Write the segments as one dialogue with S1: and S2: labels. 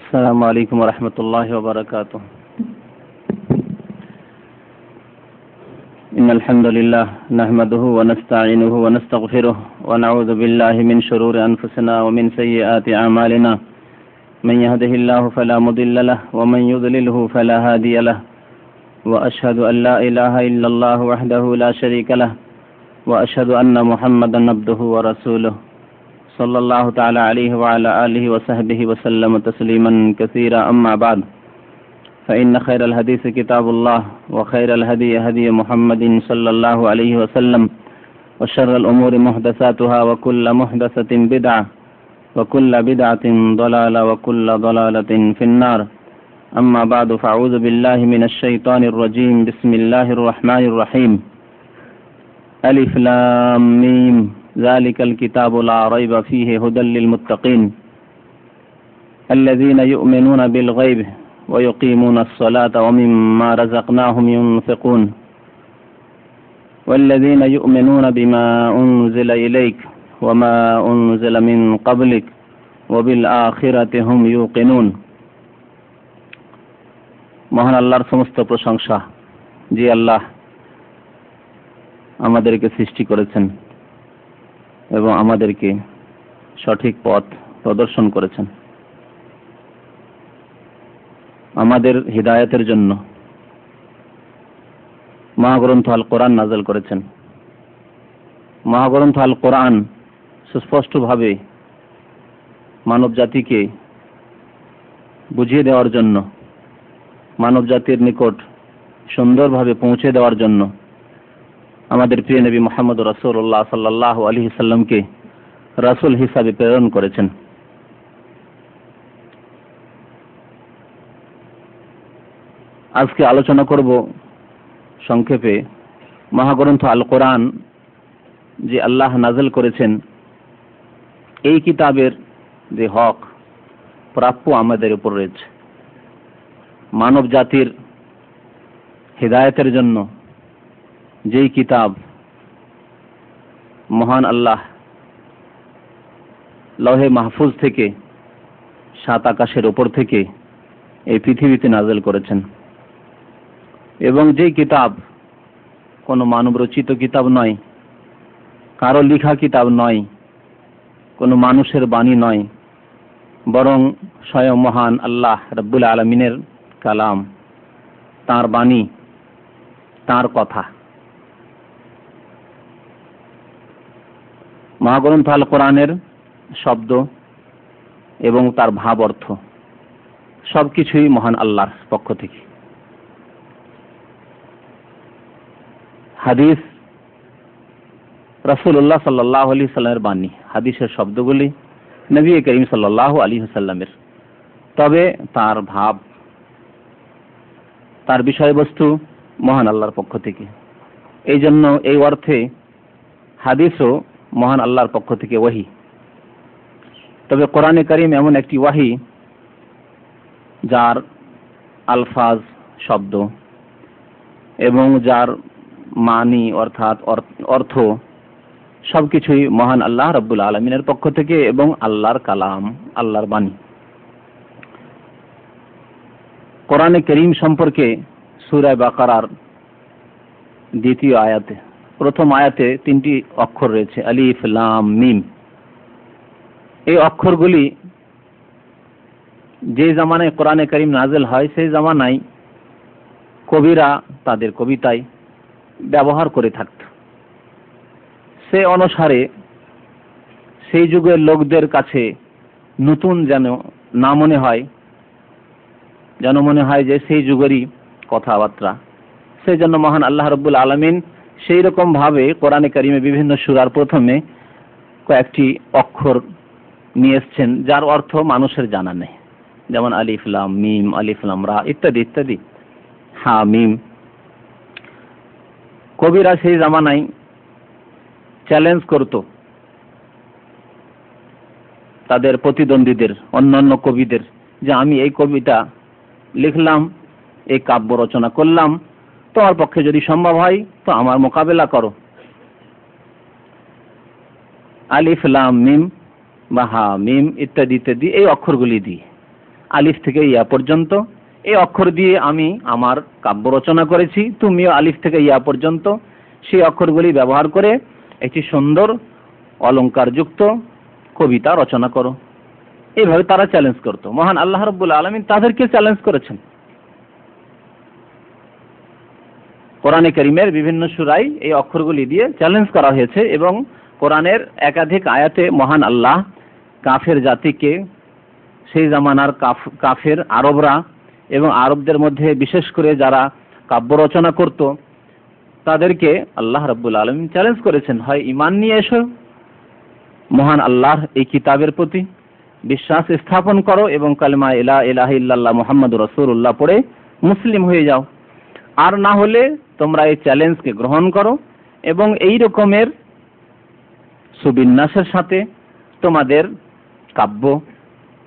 S1: السلام عليكم ورحمة الله وبركاته. إن الحمد لله نحمده ونستعينه ونستغفره ونعوذ بالله من شرور أنفسنا ومن سيئات أعمالنا. من يهده الله فلا مضل له ومن يضلله فلا هادي له. وأشهد أن لا إله إلا الله وحده لا شريك له وأشهد أن محمدا عبده ورسوله صلى الله تعالى عليه وعلى آله وصحبه وسلم تسليما كثيرا. أما بعد فإن خير الحديث كتاب الله وخير الهدي هدي محمد صلى الله عليه وسلم وشر الأمور محدثاتها وكل محدثة بدعة وكل بدعة ضلالة وكل ضلالة في النار. أما بعد فأعوذ بالله من الشيطان الرجيم. بسم الله الرحمن الرحيم. ألف لام ميم ذلك الكتاب لا ريب فيه هدى للمتقين الذين يؤمنون بالغيب ويقيمون الصلاة ومما رزقناهم ينفقون والذين يؤمنون بما أنزل إليك وما أنزل من قبلك وبالآخرة هم يوقنون. মহান আল্লাহর সমস্ত প্রশংসা, যে আল্লাহ আমাদেরকে সৃষ্টি করেছেন এবং আমাদেরকে সঠিক পথ প্রদর্শন করেছেন, আমাদের হিদায়াতের জন্য মহাগ্রন্থ আল কোরআন নাযিল করেছেন। মহাগ্রন্থ আল কোরআন সুস্পষ্টভাবে মানব জাতিকে বুঝিয়ে দেওয়ার জন্য, মানব জাতির নিকট সুন্দরভাবে পৌঁছে দেওয়ার জন্য আমাদের প্রিয় নবী মুহাম্মদ রাসূলুল্লাহ সাল্লাল্লাহু আলাইহি সাল্লামকে রাসূল হিসাবে প্রেরণ করেছেন। আজকে আলোচনা করব সংক্ষেপে মহাগ্রন্থ আল কোরআন যে আল্লাহ নাযিল করেছেন, এই কিতাবের যে হক প্রাপ্য আমাদের উপর রয়েছে। মানব জাতির হিদায়াতের জন্য যেই কিতাব মহান আল্লাহ লৌহে মাহফুজ থেকে, সাত আকাশের উপর থেকে এই পৃথিবীতে নাযিল করেছেন, এবং যেই কিতাব কোনো মানব রচিত কিতাব নয়, কারো লেখা কিতাব নয়, কোনো মানুষের বাণী নয়, বরং স্বয়ং মহান আল্লাহ রাব্বুল আলামিনের কালাম, তার বাণী, তার কথা। মহাগ্রন্থ আল কোরআনের শব্দ এবং তার ভাব অর্থ সবকিছুই মহান আল্লাহর পক্ষ থেকে। হাদিস রাসূলুল্লাহ সাল্লাল্লাহু আলাইহি সাল্লামের বাণী, হাদিসের শব্দগুলি নবী করিম সাল্লাল্লাহু আলাইহি সাল্লামের, তবে তার ভাব, তার বিষয়বস্তু মহান আল্লাহর পক্ষ থেকে। এই জন্য এই অর্থে হাদিসও মহান আল্লাহর পক্ষ থেকে ওহী। তবে কোরআনে কারীম এমন একটি ওহী যার আলফাজ, শব্দ এবং যার মানি অর্থাৎ অর্থ সবকিছুই মহান আল্লাহ রাব্বুল আলামিনের পক্ষ থেকে এবং আল্লাহর কালাম, আল্লাহর বাণী। কোরআনে কারীম সম্পর্কে সূরা বাকারার দ্বিতীয় আয়াতে, প্রথম আয়াতে 3টি অক্ষর রয়েছে, আলিফ লাম মিম। এই অক্ষরগুলি যে জামানায় কোরআনে কারীম নাযিল হয়, সেই জামানায় কবিরা তাদের কবিতায় ব্যবহার করে থাকত। সে অনুসারে সেই যুগের লোকদের কাছে নতুন যেন না মনে হয়, যেন মনে হয় যে সেই যুগেরই কথাবার্তা। সেই জন্য মহান আল্লাহ রাব্বুল আলামিন সেই রকম ভাবে কোরআনে কারীমে বিভিন্ন সূরার প্রথমে কয়েকটি অক্ষর নিয়ে এসেছেন যার অর্থ মানুষের জানা নেই, যেমন আলিফ লাম মিম, আলিফ লাম রা ইত্যাদি ইত্যাদি, হা মিম। কবিরা সেই জামানায় চ্যালেঞ্জ করত তাদের প্রতিদ্বন্দ্বীদের, অন্যান্য কবিদের, যে আমি এই কবিতা লিখলাম, এই কাব্য রচনা করলাম, তোমার পক্ষে যদি সম্ভব হয় তো আমার মোকাবেলা করো। আলিফ লাম মিম বা হা মিম ইত্যাদি ইত্যাদি এই অক্ষরগুলি দিয়ে আলিফ থেকে ইয়া পর্যন্ত, এই অক্ষর দিয়ে আমি আমার কাব্য রচনা করেছি, তুমিও আলিফ থেকে ইয়া পর্যন্ত সেই অক্ষরগুলি ব্যবহার করে একটি সুন্দর অলংকারযুক্ত কবিতা রচনা করো। এইভাবে তারা চ্যালেঞ্জ করত। মহান আল্লাহ রাব্বুল আলামিন তাদেরকে চ্যালেঞ্জ করেছেন। কোরআনে কারীমের বিভিন্ন সূরায় এই অক্ষরগুলি দিয়ে চ্যালেঞ্জ করা হয়েছে এবং কোরআনের একাধিক আয়াতে মহান আল্লাহ কাফের জাতিকে, সেই জামানার কাফের আরবরা এবং আরবদের মধ্যে বিশেষ করে যারা কাব্য রচনা করত তাদেরকে আল্লাহ রাব্বুল আলামিন চ্যালেঞ্জ করেছেন, হয় ঈমান নিয়ে এসো মহান আল্লাহর এই কিতাবের প্রতি, বিশ্বাস স্থাপন করো এবং কালেমা লা ইলাহা ইল্লাল্লাহ মুহাম্মাদুর রাসূলুল্লাহ পড়ে মুসলিম হয়ে যাও, আর না হলে তোমরা এই চ্যালেঞ্জকে গ্রহণ করো এবং এই রকমের সুবিন্যাসের সাথে তোমাদের কাব্য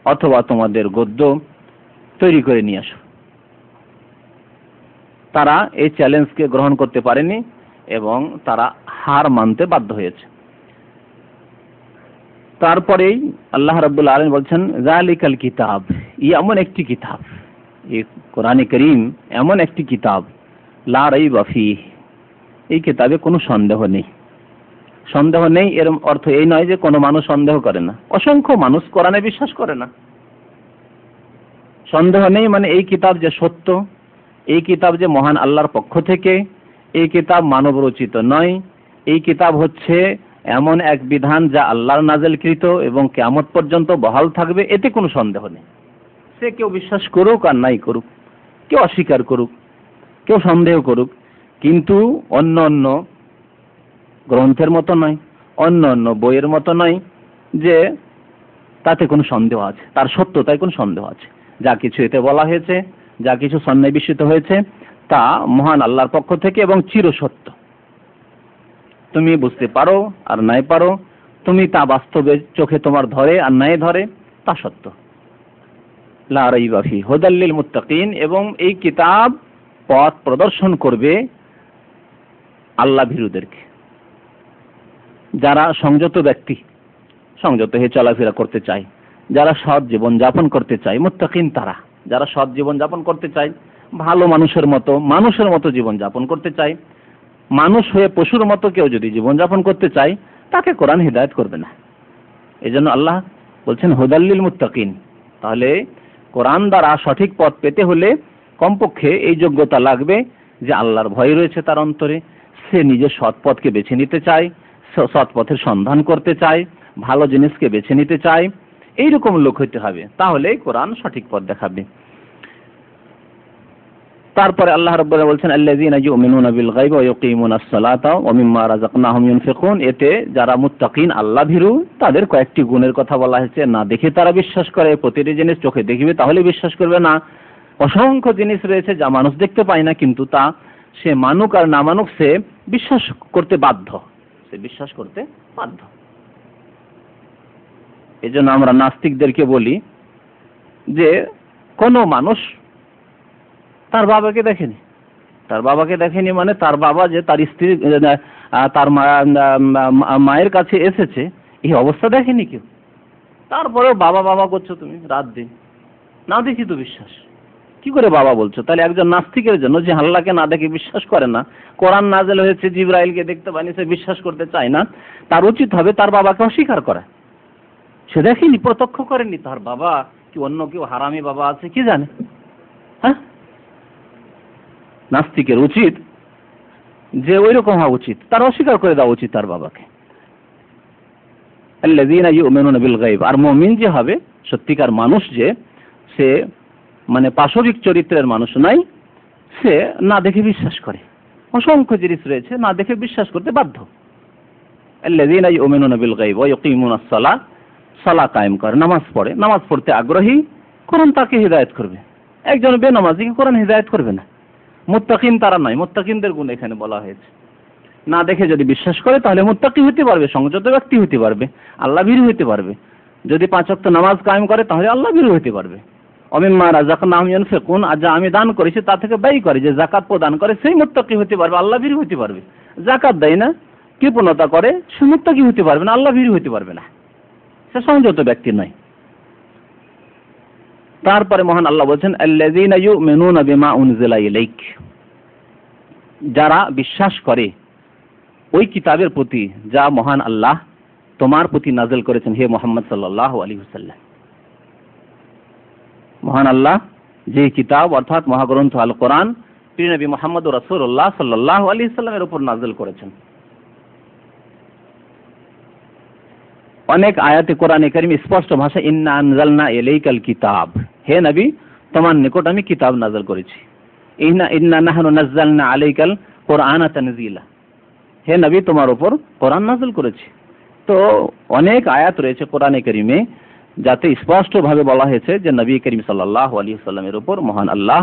S1: অথবা তোমাদের গদ্য তৈরি করে নিয়ে আসো। তারা এই চ্যালেঞ্জকে গ্রহণ করতে পারেনি এবং তারা হার মানতে বাধ্য হয়েছে। তারপরেই আল্লাহ রাব্বুল আলামিন বলছেন, যালিকাল কিতাব, এমন একটি কিতাব, এই কোরআনে কারীম এমন একটি কিতাব, লা রাইবা ফীহ, এই কিতাবে কোনো সন্দেহ নেই। সন্দেহ নেই এর অর্থ এই নয় যে কোনো মানুষ সন্দেহ করে না, অসংখ্য মানুষ কোরআনে বিশ্বাস করে না। সন্দেহ নেই মানে এই কিতাব যে সত্য, এই কিতাব যে মহান আল্লাহর পক্ষ থেকে, এই কিতাব মানব রচিত নয়, এই কিতাব হচ্ছে এমন এক বিধান যা আল্লাহর নাযিলকৃত এবং কিয়ামত পর্যন্ত বহাল থাকবে, এতে কোনো সন্দেহ নেই। সে কেউ বিশ্বাস করুক আর নাই করুক, কেউ অস্বীকার করুক, কেউ সন্দেহ করুক, কিন্তু অন্য অন্য গ্রন্থের মতো নয়, অন্য অন্য বইয়ের মতো নয় যে তাতে কোনো সন্দেহ আছে, তার সত্যতায় কোনো সন্দেহ আছে। যা কিছু এতে বলা হয়েছে, যা কিছু সন্নিবেশিত হয়েছে তা মহান আল্লাহর পক্ষ থেকে এবং চিরসত্য। তুমি বুঝতে পারো আর নাই পারো, তুমি তা বাস্তবে চোখে তোমার ধরে আর নাই ধরে, তা সত্য। লা রাইবা ফীহ হুদাল লিল মুত্তাকিন, এবং এই কিতাব পথ প্রদর্শন করবে আল্লাহ ভীরুদেরকে, যারা সংযত ব্যক্তি, সংযত হয়ে চলাফেরা করতে চায়, যারা সৎ জীবন যাপন করতে চায়। মুত্তাকিন তারা যারা সৎ জীবন যাপন করতে চায়, ভালো মানুষের মতো জীবন যাপন করতে চায়। মানুষ হয়ে পশুর মতো কেউ যদি জীবন যাপন করতে চায়, তাকে কোরআন হিদায়াত করবে না। এই জন্য আল্লাহ বলছেন হুদাল লিল মুত্তাকিন। তাহলে কোরআন দ্বারা সঠিক পথ পেতে হলে কমপক্ষে এই যোগ্যতা লাগবে যে আল্লাহর ভয় রয়েছে তার অন্তরে, সে নিজের সৎ পথকে বেছে নিতে চায়, সৎ পথের সন্ধান করতে চায়, ভালো জিনিসকে বেছে নিতে চায়, এইরকম লোক হইতে হবে, তাহলে কোরআন সঠিক পথ দেখাবে। তারপরে আল্লাহ রাব্বুল বলছেন, আল্লাযীনা ইউমিনুনা বিল গায়বি ওয়া ইউকিমুনাস সালাতা ওয়া মিম্মা রাযাকনাহুম ইউনফিকুন। এতে যারা মুত্তাকিন, আল্লাহ ভীরু, তাদের কয়েকটি গুণের কথা বলা হয়েছে। না দেখে তারা বিশ্বাস করে, প্রতিটি জিনিস চোখে দেখবে তাহলে বিশ্বাস করবে না। অসংখ্য জিনিস রয়েছে যা মানুষ দেখতে পায় না, কিন্তু তা সে মানুক আর না মানুক সে বিশ্বাস করতে বাধ্য, সে বিশ্বাস করতে বাধ্য। এই জন্য আমরা নাস্তিকদেরকে বলি যে কোনো মানুষ তার বাবাকে দেখেনি, মানে তার বাবা যে তার স্ত্রী তার মায়ের কাছে এসেছে এই অবস্থা দেখেনি কেউ, তারপরেও বাবা বাবা করছো তুমি রাত দিন, না দেখি তো বিশ্বাস, কি করে বাবা বলছো? তাহলে একজন নাস্তিকের জন্য যে আল্লাহকে না দেখে বিশ্বাস করে না, কোরআন নাযিল হয়েছে জিবরাইলকে দেখতে পায়নি, সে বিশ্বাস করতে চায় না, তার উচিত হবে তার বাবাকে অস্বীকার করা। সে দেখেনি, প্রত্যক্ষ করেনি, তার বাবা কি অন্য কেউ হারামি বাবা আছে কি জানে? হ্যাঁ, নাস্তিকের উচিত যে ওই রকম হওয়া উচিত, তার অস্বীকার করে দেওয়া উচিত তার বাবাকে। আল্লাযীনা ইউমিনুনা বিল গায়ব, আর মুমিন যে হবে সত্যিকার মানুষ, যে সে মানে পাশবিক চরিত্রের মানুষ নয়, সে না দেখে বিশ্বাস করে। অসংখ্য জিনিস রয়েছে না দেখে বিশ্বাস করতে বাধ্য। আল্লাযীনা ইউমিনুনা বিল গায়ব ওয়া ইউকিমুনাস সালাহ, সালাহ কায়েম করে, নামাজ পড়ে, নামাজ পড়তে আগ্রহী, কোরআন তাকে হিদায়াত করবে। একজন বেনামাজিকে কোরআন হিদায়াত করবে না। মুত্তাকিন তারা নয়, মুত্তাকিনদের গুণ এখানে বলা হয়েছে। না দেখে যদি বিশ্বাস করে তাহলে মুত্তাকি হতে পারবে, সংযত ব্যক্তি হতে পারবে, আল্লাহ ভীরু হতে পারবে। যদি 5 ওয়াক্ত নামাজ কায়েম করে তাহলে আল্লাহ ভীরু হতে পারবে। ওমিম্মা রাযাকনাহুম ইউনফিকুন, আর যা আমি দান করেছি তা থেকে ব্যয় করে, যে যাকাত প্রদান করে সেই মুত্তাকি হতে পারবে, আল্লাহ ভীরু হতে পারবে। যাকাত দেয় না, কৃপণতা করে, সে মুত্তাকি হতে পারবে না, আল্লাহ ভীরু হতে পারবে না, সে সংযত ব্যক্তি নয়। তারপরে মহান আল্লাহ বলছেন আল্লাযীনা ইউমিনুনা বিমা উনজিলা ইলাইক, যারা বিশ্বাস করে ওই কিতাবের প্রতি যা মহান আল্লাহ তোমার প্রতি নাযিল করেছেন হে মুহাম্মদ সাল্লাল্লাহু আলাইহি ওয়াসাল্লাম। মহান আল্লাহ যে কিতাব অর্থাৎ মহাগ্রন্থ আল কোরআন প্রিয় নবী মুহাম্মদ রাসূলুল্লাহ সাল্লাল্লাহু আলাইহি ওয়াসাল্লামের উপর নাযিল করেছেন। অনেক আয়াতে কোরআনে কারীম স্পষ্ট ভাষা ইন্না আনজালনা ইলাইকাল কিতাব, হে নবী তোমার নিকট আমি কিতাব নাযিল করেছি। ইন্না নাহনু নাযালনা আলাইকাল কোরআনা তানজিলা, হে নবী তোমার উপর কোরআন নাযিল করেছি। তো অনেক আয়াত রয়েছে কোরআনে কারীমে যাতে স্পষ্টভাবে বলা হয়েছে যে নবী করিম সাল্লাল্লাহু আলাইহি ওয়াসাল্লামের উপর মহান আল্লাহ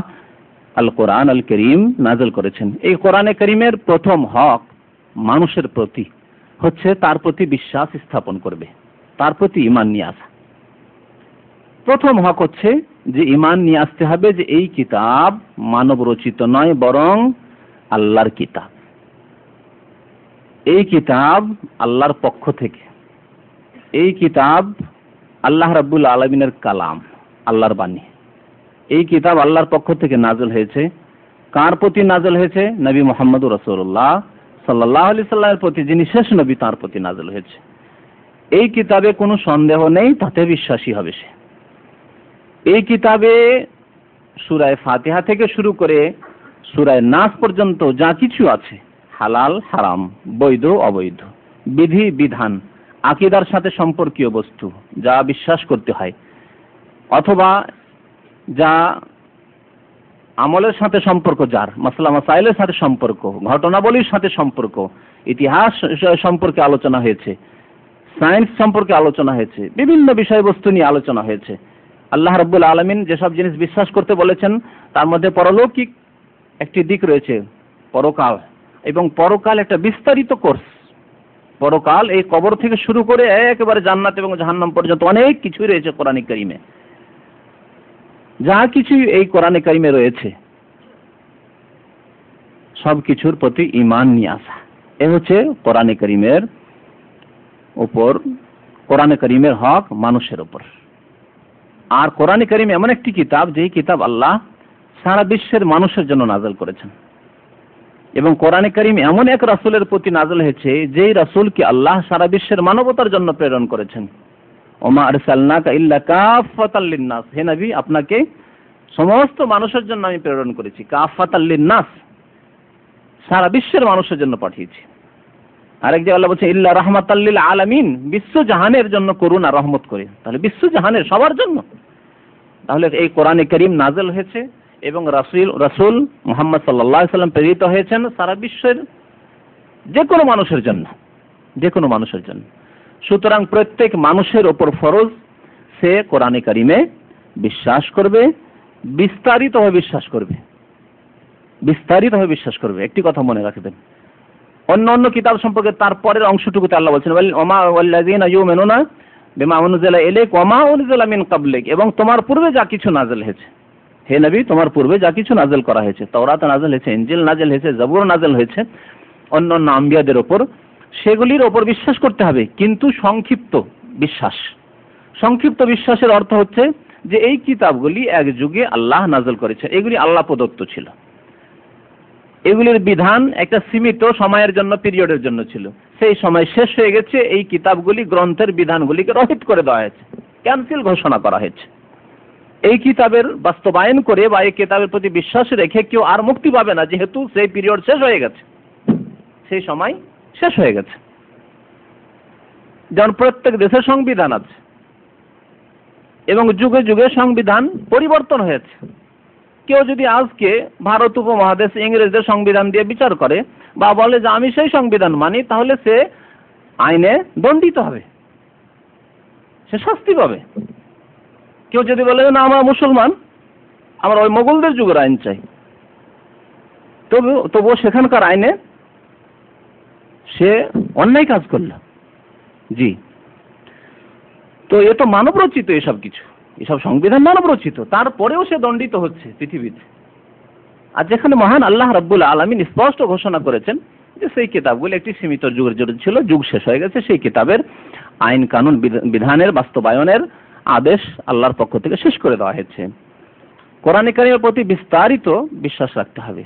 S1: আল কোরআন আল করিম নাযিল করেছেন। এই কোরআনে কারীমের প্রথম হক মানুষের প্রতি হচ্ছে তার প্রতি বিশ্বাস স্থাপন করবে, তার প্রতি ঈমান নিয়ে আসা। প্রথম হক হচ্ছে যে ঈমান নিয়ে আসতে হবে যে এই কিতাব মানব রচিত নয় বরং আল্লাহর কিতাব। এই কিতাব আল্লাহর পক্ষ থেকে, এই কিতাব আল্লাহ রাব্বুল আলামিনের কালাম, আল্লাহর বাণী। এই কিতাব আল্লাহর পক্ষ থেকে নাযিল হয়েছে। কার প্রতি নাযিল হয়েছে? নবী মুহাম্মদ রাসূলুল্লাহ সাল্লাল্লাহু আলাইহি সাল্লামের প্রতি, যিনি শেষ নবী, তার প্রতি নাযিল হয়েছে। এই কিতাবে কোনো সন্দেহ নেই, তাতে বিশ্বাসী হবে সে। এই কিতাবে সূরা ফাতিহা থেকে শুরু করে সূরা নাস পর্যন্ত যা কিছু আছে, হালাল হারাম, বৈধ অবৈধ, বিধি বিধান, আকীদার সাথে সম্পর্কীয় বস্তু যা বিশ্বাস করতে হয়, অথবা যা আমলের সাথে সম্পর্ক, যার মাসলা মাসাইলের সাথে সম্পর্ক, ঘটনাবলীর সাথে সম্পর্ক, ইতিহাস সম্পর্কে আলোচনা হয়েছে, সায়েন্স সম্পর্কে আলোচনা হয়েছে, বিভিন্ন বিষয়বস্তু নিয়ে আলোচনা হয়েছে। আল্লাহ রাব্বুল আলামিন যেসব জিনিস বিশ্বাস করতে বলেছেন তার মধ্যে পরলৌকিক একটি দিক রয়েছে, পরকাল, এবং পরকাল একটা বিস্তারিত কোর্স। পরকাল এই কবর থেকে শুরু করে একেবারে জান্নাত এবং জাহান্নাম পর্যন্ত অনেক কিছুই রয়েছে কোরআনে কারীমে। যা কিছু এই কোরআনে কারীমে রয়েছে সব কিছুর প্রতি ঈমান নিয়ে আসা, এ হচ্ছে কোরআনে কারীমের উপর, কোরআনে কারীমের হক মানুষের উপর। আর কোরআনে কারীম এমন একটি কিতাব যেই কিতাব আল্লাহ সারা বিশ্বের মানুষের জন্য নাযিল করেছেন, এবং কোরআনে কারীম এমন এক রাসূলের প্রতি নাযিল হয়েছে যেই রাসূলকে আল্লাহ সারা বিশ্বের মানবতার জন্য প্রেরণ করেছেন। ওমা আরসালনাকা ইল্লা কাফাতাল লিন্নাস, হে নবী আপনাকে সমস্ত মানুষের জন্য আমি প্রেরণ করেছি। কাফাতাল লিন্নাস, সারা বিশ্বের মানুষের জন্য পাঠিয়েছি। আরেক জায়গায় আল্লাহ বলছেন ইল্লা রাহমাতাল লিল আলামিন, বিশ্ব জাহানের জন্য করুণা রহমত করে। তাহলে বিশ্ব জাহানের সবার জন্য তাহলে এই কোরআনে কারীম নাযিল হয়েছে, এবং রাসূল মুহাম্মদ সাল্লাল্লাহু আলাইহি সাল্লাম প্রেরিত হয়েছেন সারা বিশ্বের যে কোনো মানুষের জন্য, যে কোনো মানুষের জন্য। সুতরাং প্রত্যেক মানুষের ওপর ফরজ সে কোরআনে কারীমে বিশ্বাস করবে, বিস্তারিতভাবে বিশ্বাস করবে, বিস্তারিতভাবে বিশ্বাস করবে। একটি কথা মনে রাখবেন, অন্য অন্য কিতাব সম্পর্কে তারপরের অংশটুকুতে আল্লাহ বলছেন ওমা ওয়াল্লাযীনা ইউমিনুনা বিমা উনজিলা ইলাইকা ওয়া মা উনজিলা মিন ক্বাবলিক, এবং তোমার পূর্বে যা কিছু নাযিল হয়েছে, হে নবী তোমার পূর্বে যা কিছু নাযিল করা হয়েছে, তাওরাত নাযিল হয়েছে, ইনজিল নাযিল হয়েছে, জবুর নাযিল হয়েছে অন্য অন্য আম্বিয়াদের ওপর, সেগুলির ওপর বিশ্বাস করতে হবে, কিন্তু সংক্ষিপ্ত বিশ্বাস। সংক্ষিপ্ত বিশ্বাসের অর্থ হচ্ছে যে এই কিতাবগুলি এক যুগে আল্লাহ নাযিল করেছে, এগুলি আল্লাহ প্রদত্ত ছিল, এগুলির বিধান একটা সীমিত সময়ের জন্য, পিরিয়ডের জন্য ছিল, সেই সময় শেষ হয়ে গেছে, এই কিতাবগুলি গ্রন্থের বিধানগুলিকে রহিত করে দেওয়া হয়েছে, ক্যান্সেল ঘোষণা করা হয়েছে। এই কিতাবের বাস্তবায়ন করে বা এই কিতাবের প্রতি বিশ্বাস রেখে কেউ আর মুক্তি পাবে না, যেহেতু সেই পিরিয়ড শেষ হয়ে গেছে, সেই সময় শেষ হয়ে গেছে। যেমন প্রত্যেক দেশের সংবিধান আছে এবং যুগে যুগে সংবিধান পরিবর্তন হয়েছে। কেউ যদি আজকে ভারত উপমহাদেশ ইংরেজদের সংবিধান দিয়ে বিচার করে বা বলে যে আমি সেই সংবিধান মানি, তাহলে সে আইনে দণ্ডিত হবে, সে শাস্তি পাবে। কেউ যদি বলে না আমরা মুসলমান, আমরা ওই মোগলদের যুগের আইন চাই, তবুও সেখানকার আইনে সে অন্যায় কাজ করল। জি, তো এ তো মানব রচিত, এসব কিছু, এসব সংবিধান মানব রচিত, তারপরেও সে দণ্ডিত হচ্ছে পৃথিবীতে। আর যেখানে মহান আল্লাহ রাব্বুল আলামিন স্পষ্ট ঘোষণা করেছেন যে সেই কিতাবগুলো একটি সীমিত যুগের জন্য ছিল, যুগ শেষ হয়ে গেছে, সেই কিতাবের আইন কানুন বিধানের বাস্তবায়নের আদেশ আল্লাহর পক্ষ থেকে শেষ করে দেওয়া হয়েছে। কোরআনে কারীমের প্রতি বিস্তারিত বিশ্বাস রাখতে হবে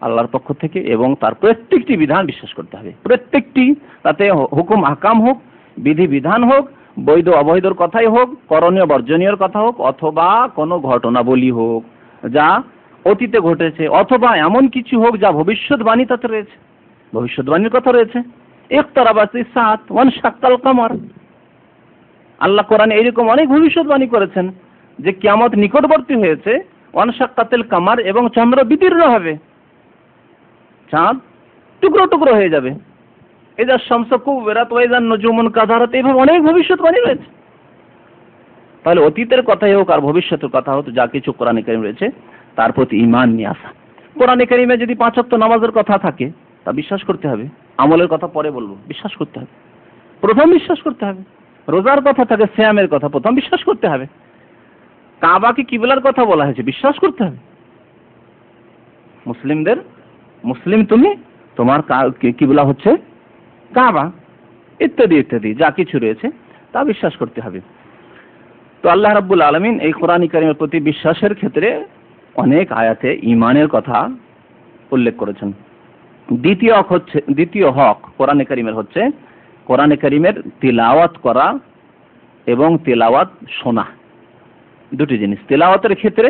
S1: আল্লাহর পক্ষ থেকে, এবং তার প্রত্যেকটি বিধান বিশ্বাস করতে হবে। প্রত্যেকটি, তাতে হুকুম আহকাম হোক, বিধি বিধান হোক, বৈধ অবৈধর কথাই হোক, করণীয় বর্জনীয়র কথা হোক, অথবা কোনো ঘটনাবলী হোক যা অতীতে ঘটেছে, অথবা এমন কিছু হোক যা ভবিষ্যৎবাণী তাতে রয়েছে, ভবিষ্যৎবাণীর কথা রয়েছে। ইকতারাবাতিস সাআত ওয়ানশাক্কাল কামার, আল্লাহ কোরআনে এরকম অনেক ভবিষ্যৎবাণী করেছেন যে কিয়ামত নিকটবর্তী হয়েছে। ওয়ানশাক্কাতিল কামার, এবং চন্দ্র বিদীর্ণ হবে, চাঁদ টুকরো টুকরো হয়ে যাবে। ইযা শামসু কুবিরাত ওয়া ইযা নুজুমুন কাদারাত, এইভাবে অনেক ভবিষ্যৎবাণী রয়েছে। তাহলে অতীতের কথাই হোক আর ভবিষ্যতের কথা হোক, যা কিছু কোরআনে কারীম রয়েছে তার প্রতি ঈমান নিয়ে আসা। কোরআনে কারীমে যদি 5 ওয়াক্ত নামাজের কথা থাকে তা বিশ্বাস করতে হবে। আমলের কথা পরে বলবো, বিশ্বাস করতে হবে, প্রথম বিশ্বাস করতে হবে। রোজার কথা থাকে, সিয়ামের কথা প্রথম বিশ্বাস করতে হবে। কাবাকে কিবলার কথা বলা হয়েছে, বিশ্বাস করতে হবে। মুসলিম তুমি, তোমার কিবলা হচ্ছে কাবা, ইত্যাদি ইত্যাদি যা কিছু রয়েছে তা বিশ্বাস করতে হবে। তো আল্লাহ রাব্বুল আলামিন এই কোরআন কারীমের প্রতি বিশ্বাসের ক্ষেত্রে অনেক আয়াতে ঈমানের কথা উল্লেখ করেছেন। দ্বিতীয় হক কোরআন কারীমের হচ্ছে কোরআন কারীমের তিলাওয়াত করা এবং তিলাওয়াত শোনা, দুটি জিনিস। তিলাওয়াতের ক্ষেত্রে,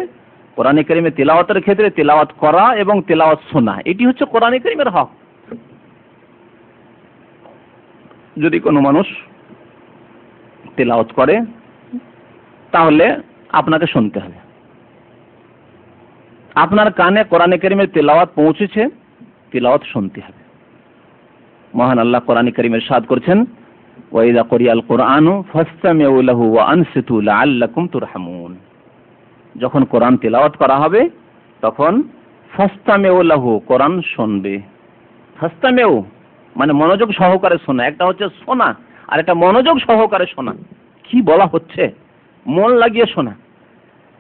S1: কোরআন কারীমের তিলাওয়াতের ক্ষেত্রে তিলাওয়াত করা এবং তিলাওয়াত শোনা, এটি হচ্ছে কোরআন কারীমের হক। যদি কোনো মানুষ তিলাওয়াত করে তাহলে আপনাকে শুনতে হবে। আপনার কানে কোরআন কারীমের তিলাওয়াত পৌঁছেছে, তিলাওয়াত শুনতে হবে। মহান আল্লাহ কোরআন কারীমে ইরশাদ করেছেন, ওয়া ইযা কুরিয়াল কুরআনু ফাসতামিউ লাহু ওয়া আনসিতু লাআল্লাকুম তুরহামুন। যখন কোরআন তিলাওয়াত করা হবে তখন ফাসতামিউ লাহু, কোরআন শুনবে। ফাসতামিউ মানে মনোযোগ সহকারে শোনা। একটা হচ্ছে শোনা আর একটা মনোযোগ সহকারে শোনা। কি বলা হচ্ছে মন লাগিয়ে শোনা।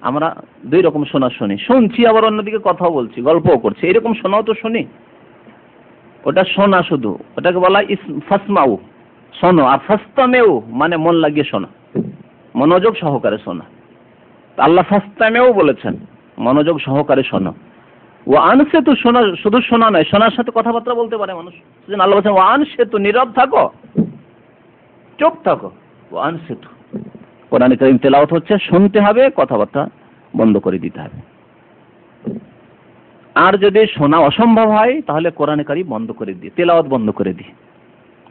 S1: আমরা দুই রকম শোনা শুনি, শুনছি আবার অন্যদিকে কথাও বলছি, গল্পও করছি, এরকম শোনাও তো শুনি। ওটা শোনা শুধু, ওটাকে বলা ফাসমাউ, শোনো। আর ফাসতামিউ মানে মন লাগিয়ে শোনা, মনোযোগ সহকারে শোনা। আল্লাহ ফাসতামিউ বলেছেন, মনোযোগ সহকারে শোনো। ওয়া আনসিতু, শোনা শুধু শোনা নয়, শোনার সাথে কথাবার্তা বলতে পারে মানুষ। সেজন্য আল্লাহ বলেছেন ওয়া আনসিতু, নীরব থাকো, চুপ থাকো। ওয়া আনসিতু, কোরআন কারীম তেলাওয়াত হচ্ছে, শুনতে হবে, কথাবার্তা বন্ধ করে দিতে হবে। আর যদি শোনা অসম্ভব হয় তাহলে কোরআন কারীম বন্ধ করে দিই, তেলাওয়াত বন্ধ করে দিই।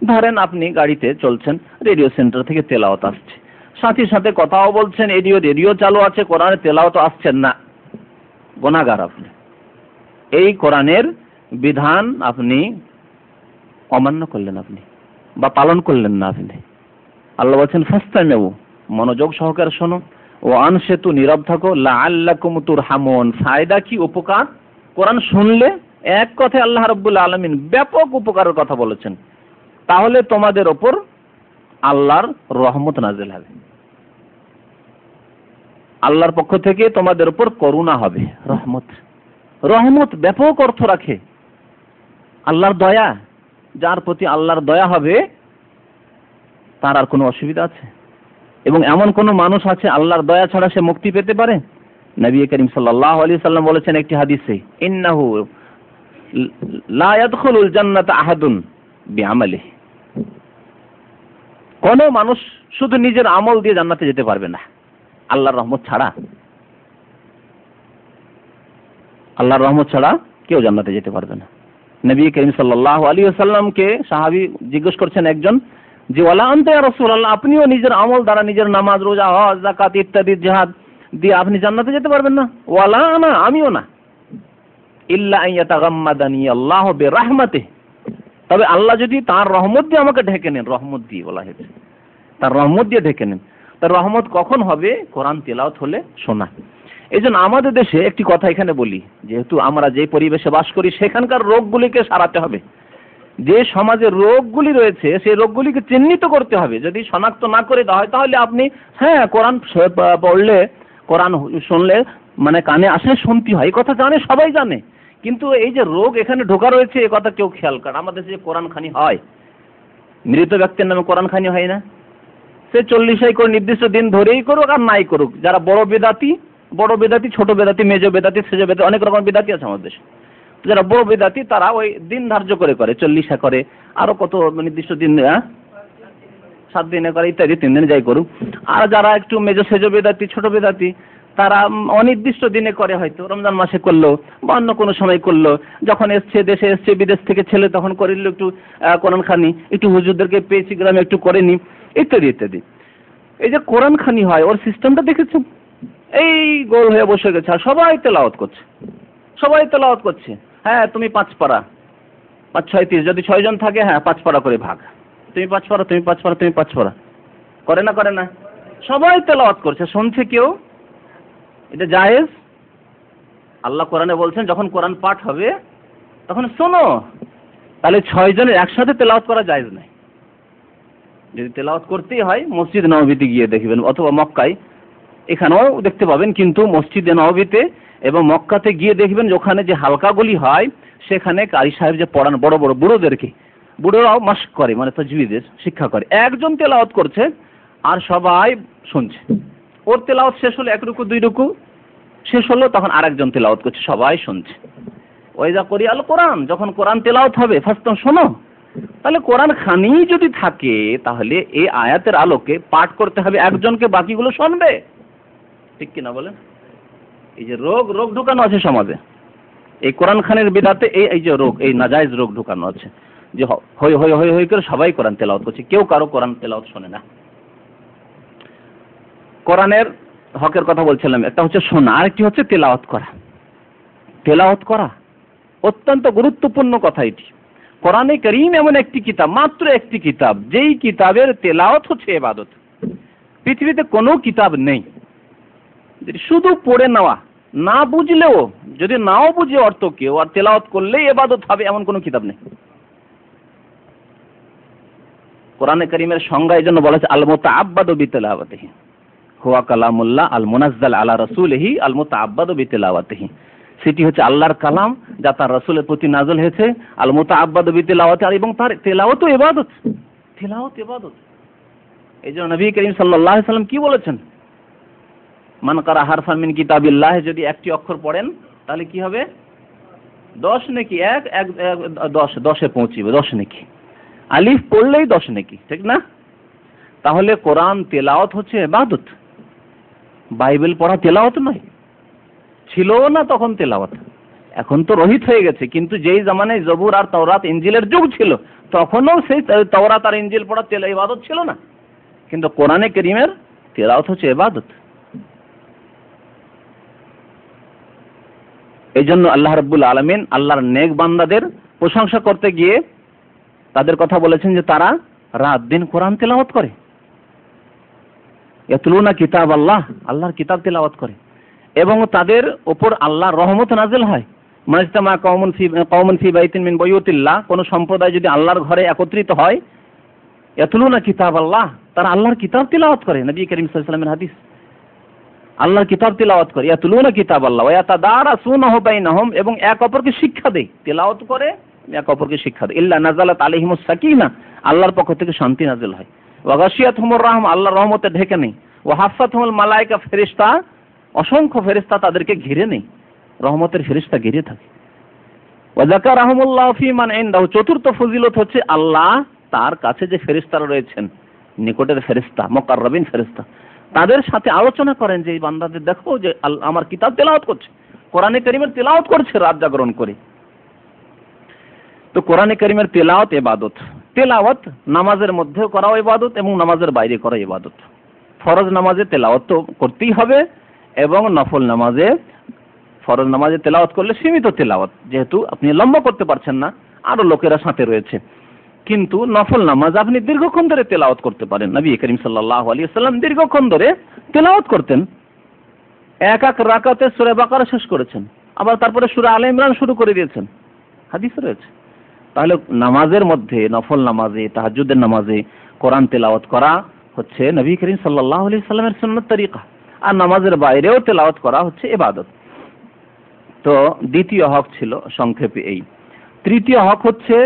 S1: ধরেন আপনি গাড়িতে চলছেন, রেডিও সেন্টার থেকে তেলাওয়াত আসছে, সাথে সাথে কথাও বলছেন, রেডিও চালু আছে, কোরআনের তেলাওয়াত আসছেন না, গুনাহগার আপনি। এই কোরআনের বিধান আপনি অমান্য করলেন, আপনি বা পালন করলেন না আপনি। আল্লাহ বলছেন ফাসতামিউ, মনোযোগ সহকারে শোনো। ও আনসিতু, নীরব থাকো। লাআল্লাকুম তুরহামুন, ফায়দা কি, উপকার। কোরআন শুনলে এক কথায় আল্লাহ রাব্বুল আলামিন ব্যাপক উপকারের কথা বলেছেন। তাহলে তোমাদের ওপর আল্লাহর রহমত নাযিল হবে, আল্লাহর পক্ষ থেকে তোমাদের উপর করুণা হবে। রহমত ব্যাপক অর্থ রাখে, আল্লাহর দয়া। যার প্রতি আল্লাহর দয়া হবে তার আর কোনো অসুবিধা আছে? এবং এমন কোন মানুষ আছে আল্লাহর দয়া ছাড়া সে মুক্তি পেতে পারে? নবী করিম সাল্লাল্লাহু আলাইহি সাল্লাম বলেছেন একটি হাদিসে, ইন্নাহু লা ইয়াদখুলুল জান্নাতা আহাদুন বিআমালিহি, কোন মানুষ শুধু নিজের আমল দিয়ে জান্নাতে যেতে পারবে না আল্লাহর রহমত ছাড়া। আল্লাহর রহমত ছাড়া কেউ জান্নাতে যেতে পারবে না। নবী করিম সাল্লাল্লাহু আলাইহি ওয়াসাল্লামকে সাহাবী জিজ্ঞেস করছেন একজন, যে ওয়ালা আনতা ইয়া রাসূলুল্লাহ, আপনিও নিজের আমল দ্বারা, নিজের নামাজ, রোজা, হজ, যাকাত ইত্যাদি জিহাদ দিয়ে আপনি জান্নাতে যেতে পারবেন না? ওয়ালা আনা, আমিও না। ইল্লা আন ইয়াতাগাম্মাদানি আল্লাহু বিরাহমাতিহি, তবে আল্লাহ যদি তার রহমত দিয়ে আমাকে ঢেকে নেন, রহমত দিয়ে বলা হয়েছে, তার রহমত দিয়ে ঢেকে নেন। তার রহমত কখন হবে? কোরআন তেলাওয়াত হলে, শোনা। এইজন্য আমাদের দেশে একটি কথা এখানে বলি, যেহেতু আমরা যে পরিবেশে বাস করি সেখানকার রোগগুলিকে সারাতে হবে। যে সমাজের রোগগুলি রয়েছে সেই রোগগুলিকে চিহ্নিত করতে হবে। যদি শনাক্ত না করে দেওয়া হয় তাহলে আপনি, হ্যাঁ কোরআন পড়লে, কোরআন শুনলে মানে কানে আসে, শুনতে হয়, এই কথা জানে, সবাই জানে। কিন্তু এই যে রোগ এখানে ঢোকা রয়েছে এ কথা কেউ খেয়াল করে। আমাদের যে কোরআন খানি হয়, মৃত ব্যক্তির নামে কোরআন খানি হয় না, সে 40 করে নির্দিষ্ট দিন ধরেই করুক আর নাই করুক। যারা বড় বেদাতি, ছোট বেদাতি, মেজো বেদাতি, সেজো বেদাতি, অনেক রকম বেদাতি আছে আমাদের দেশে। যারা বড় বেদাতি তারা ওই দিন ধার্য করে 40 করে, আরো কত নির্দিষ্ট দিন 7 দিনে করে ইত্যাদি, 3 দিনে যাই করুক। আর যারা একটু মেজো সেজো বেদাতি, ছোট বেদাতি, তারা অনির্দিষ্ট দিনে করে, হয়তো রমজান মাসে করলো বা অন্য কোনো সময় করলো, যখন এসছে দেশে এসছে বিদেশ থেকে ছেলে তখন করিল একটু কোরআন খানি, একটু হুজুরদেরকে পেয়েছি গ্রামে একটু করেনি, ইত্যাদি ইত্যাদি। এই যে কোরআন খানি হয় ওর সিস্টেমটা দেখেছেন? এই গোল হয়ে বসে গেছে আর সবাই তেলাওয়াত করছে। হ্যাঁ তুমি 5 পারা, 5 6 30, যদি 6 জন থাকে, হ্যাঁ 5 পারা করে ভাগ, তুমি 5 পারা, তুমি 5 পারা, তুমি 5 পারা, করে না? সবাই তেলাওয়াত করছে, শুনছে কেউ? এটা জায়েজ? আল্লাহ কোরআনে বলছেন যখন কোরআন পাঠ হবে তখন শোনো। তাহলে 6 জনের একসাথে তেলাওয়াত করা জায়েজ নাই। যদি তেলাওয়াত করতেই হয় মসজিদ নববীতে গিয়ে দেখবেন, অথবা মক্কায়, এখানেও দেখতে পাবেন, কিন্তু মসজিদে নববীতে এবং মক্কাতে গিয়ে দেখবেন যে ওখানে যে হালকাগুলি হয় সেখানে কারি সাহেব যে পড়ান বড় বড় বুড়োরাও মাস্ক করে, মানে তাজবিদের শিক্ষা করে, একজন তেলাওয়াত করছে আর সবাই শুনছে। ওর তেলাওয়াত শেষ হলো 1 রুকু 2 রুকু শেষ হলো, তখন আরেকজন তেলাওয়াত করছে, সবাই শুনছে। ওয়াইজা করি আল কোরআন, যখন কোরআন তেলাওয়াত হবে ফাস্তাম শোনো। তাহলে কোরআন খানি যদি থাকে তাহলে এই আয়াতের আলোকে পাঠ করতে হবে একজনকে, বাকিগুলো শুনবে, ঠিক কিনা বলেন? এই যে রোগ ঢুকানো আছে সমাজে, এই কোরআন খানের বিদাতে এই যে রোগ, এই নাজায়েজ রোগ ঢুকানো আছে, যে হই করে সবাই কোরআন তেলাওয়াত করছে, কেউ কারো কোরআন তেলাওয়াত শোনে না। কোরআনের হকের কথা বলছিলাম, একটা হচ্ছে শোনা, আরেকটি হচ্ছে তেলাওয়াত করা অত্যন্ত গুরুত্বপূর্ণ কথা। এটি কোরআনে কারীম এমন একটি কিতাব, মাত্র একটি কিতাব, যেই কিতাবের তেলাওয়াত হচ্ছে ইবাদত। পৃথিবীতে কোনো কিতাব নেই শুধু পড়ে নেওয়া, না বুঝলেও, যদি নাও বুঝে অর্থ কেউ আর তেলাওয়াত করলেই ইবাদত হবে, এমন কোনো কিতাব নেই। কোরআনে কারীমের সংজ্ঞা এই জন্য বলা হয়েছে আল মুতাআব্বাদু বিতিলাওয়াতিহি হুয়া কালামুল্লাহ আল মুনাজ্জাল আলা রাসূলিহি আল মুতাআব্বাদু বিতিলাওয়াতিহি। সেটি হচ্ছে আল্লাহর কালাম যা তার রাসূলের প্রতি নাযিল হয়েছে, আল মুতাআব্বাদু বিতিলাওয়াতিহি, এবং তার তেলাওয়াতও ইবাদত। এই জন্য নবী করিম সাল্লাল্লাহু আলাইহি সাল্লাম কি বলেছেন? মান কারা হারফান মিন কিতাবিল্লাহ, যদি একটি অক্ষর পড়েন তাহলে কি হবে? 10 নেকি, 10-এ পৌঁছিবে, 10 নেকি। আলিফ পড়লেই 10 নেকি, ঠিক না? তাহলে কোরআন তেলাওয়াত হচ্ছে ইবাদত, বাইবেল পড়া তেলাওয়াত নয়। ছিল না তখন তেলাওয়াত, এখন তো রহিত হয়ে গেছে, কিন্তু যেই জামানায় জবুর আর তাওরাত ইনজিলের যুগ ছিল তখনও সেই তাওরাত আর ইনজিল পড়া ইবাদত ছিল না, কিন্তু কোরআনে কারীমের তেলাওয়াত হচ্ছে ইবাদত। এই জন্য আল্লাহ রাব্বুল আলামিন আল্লাহর নেক বান্দাদের প্রশংসা করতে গিয়ে তাদের কথা বলেছেন যে তারা রাত দিন কোরআন তেলাওয়াত করে, ইয়াতলুনা কিতাব আল্লাহ, আল্লাহর কিতাব তেলাওয়াত করে, এবং তাদের উপর আল্লাহর রহমত নাজিল হয়। মাজতামা কওমুন ফি বাইতিন মিন বুয়ুতিল্লাহ, কোন সম্প্রদায় যদি আল্লাহর ঘরে একত্রিত হয়, ইয়াতলুনা কিতাব আল্লাহ, তারা আল্লাহর কিতাব তেলাওয়াত করে। নবী করিম সাল্লাল্লাহু আলাইহি ওয়াসাল্লামের হাদিস, আল্লাহর কিতাব তেলাওয়াত করে, ইয়াতলুনা কিতাব আল্লাহ ওয়া ইয়াতাদারাসুনাহু বাইনাহুম, এবং এক অপরকে শিক্ষা দেয়, তেলাওয়াত করে এক অপরকে শিক্ষা দেয়। ইল্লা নাযালাত আলাইহিমুস সাকিনা, আল্লাহর পক্ষ থেকে শান্তি নাজিল হয়। ওয়া গাশিয়াতহুমুর রাহমা, আল্লাহর রহমতে ঢেকে নেই। ওয়া হাফাতহুমুল মালায়েকা, ফেরেশতা, অসংখ্য ফেরেশতা তাদেরকে ঘিরে নেই, রহমতের ফেরেশতা ঘিরে থাকে। ওয়া যাকারাহুমুল্লাহু ফি মান ইনদাহু, চতুর্থ ফজিলত হচ্ছে আল্লাহ তার কাছে যে ফেরেশতারা রয়েছেন, নিকটের ফেরেশতা, মুকাররাবিন ফেরেশতা, তাদের সাথে আলোচনা করেন যে এই বান্দাদের দেখো যে আমার কিতাব তেলাওয়াত করছে, কোরআনে কারীমের তেলাওয়াত করছে রাত জাগরণ করে। তো কোরআনে কারীমের তেলাওয়াত ইবাদত। তেলাওয়াত নামাজের মধ্যেও করা ইবাদত এবং নামাজের বাইরে করা ইবাদত। ফরজ নামাজে তেলাওয়াত তো করতেই হবে, এবং নফল নামাজে, ফরজ নামাজে তেলাওয়াত করলে সীমিত তেলাওয়াত, যেহেতু আপনি লম্বা করতে পারছেন না, আরো লোকেরা সাথে রয়েছে, কিন্তু নফল নামাজ আপনি দীর্ঘক্ষণ ধরে তেলাওয়াত করতে পারেন। নবী করিম সাল্লাল্লাহু আলাইহি ওয়াসাল্লাম দীর্ঘক্ষণ ধরে তেলাওয়াত করতেন, এক রাকাতে সূরা বাকারা শেষ করেছেন, আবার তারপরে সূরা আলে ইমরান শুরু করে দিয়েছেন, হাদিস রয়েছে। তাহলে নামাজের মধ্যে, নফল নামাজে, তাহাজ্জুদের নামাজে কোরআন তেলাওয়াত করা হচ্ছে নবী করিম সাল্লাল্লাহু আলাইহি ওয়াসাল্লামের সুন্নাত তরিকা, আর নামাজের বাইরেও তেলাওয়াত করা হচ্ছে ইবাদত। তো দ্বিতীয় হক ছিল সংক্ষেপে এই। তৃতীয় হক হচ্ছে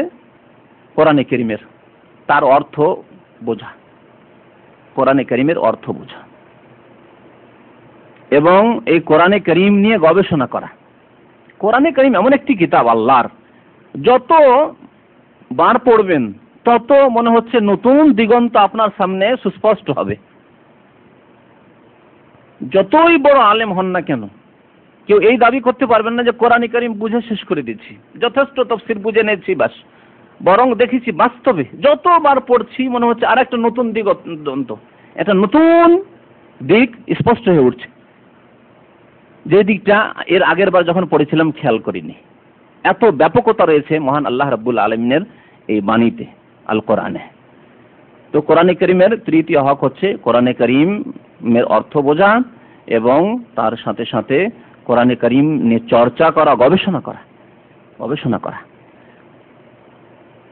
S1: কোরআনে কারীমের তার অর্থ বোঝা। কোরআনে কারীমের অর্থ বোঝা এবং এই কোরআনে কারীম নিয়ে গবেষণা করা। কোরআনে কারীম এমন একটি কিতাব আল্লাহর, যত বার পড়বেন তত মনে হচ্ছে নতুন দিগন্ত আপনার সামনে সুস্পষ্ট হবে। যতই বড় আলেম হন না কেন, কেউ এই দাবি করতে পারবেন না যে কোরআনে কারীম বুঝে শেষ করে দিচ্ছি, যথেষ্ট তাফসীর বুঝে নিয়েছি বাস। বরং দেখেছি বাস্তবে যতবার পড়ছি মনে হচ্ছে আর একটা নতুন দিগন্ত, একটা নতুন দিক স্পষ্ট হয়ে উঠছে, যে দিকটা এর আগের বার যখন পড়েছিলাম খেয়াল করিনি। এত ব্যাপকতা রয়েছে মহান আল্লাহ রাব্বুল আলামিনের এই বাণীতে, আল কোরআনে। তো কোরআনে কারীমের তৃতীয় হক হচ্ছে কোরআনে কারীমের অর্থ বোঝা এবং তার সাথে সাথে কোরআনে কারীম নিয়ে চর্চা করা, গবেষণা করা।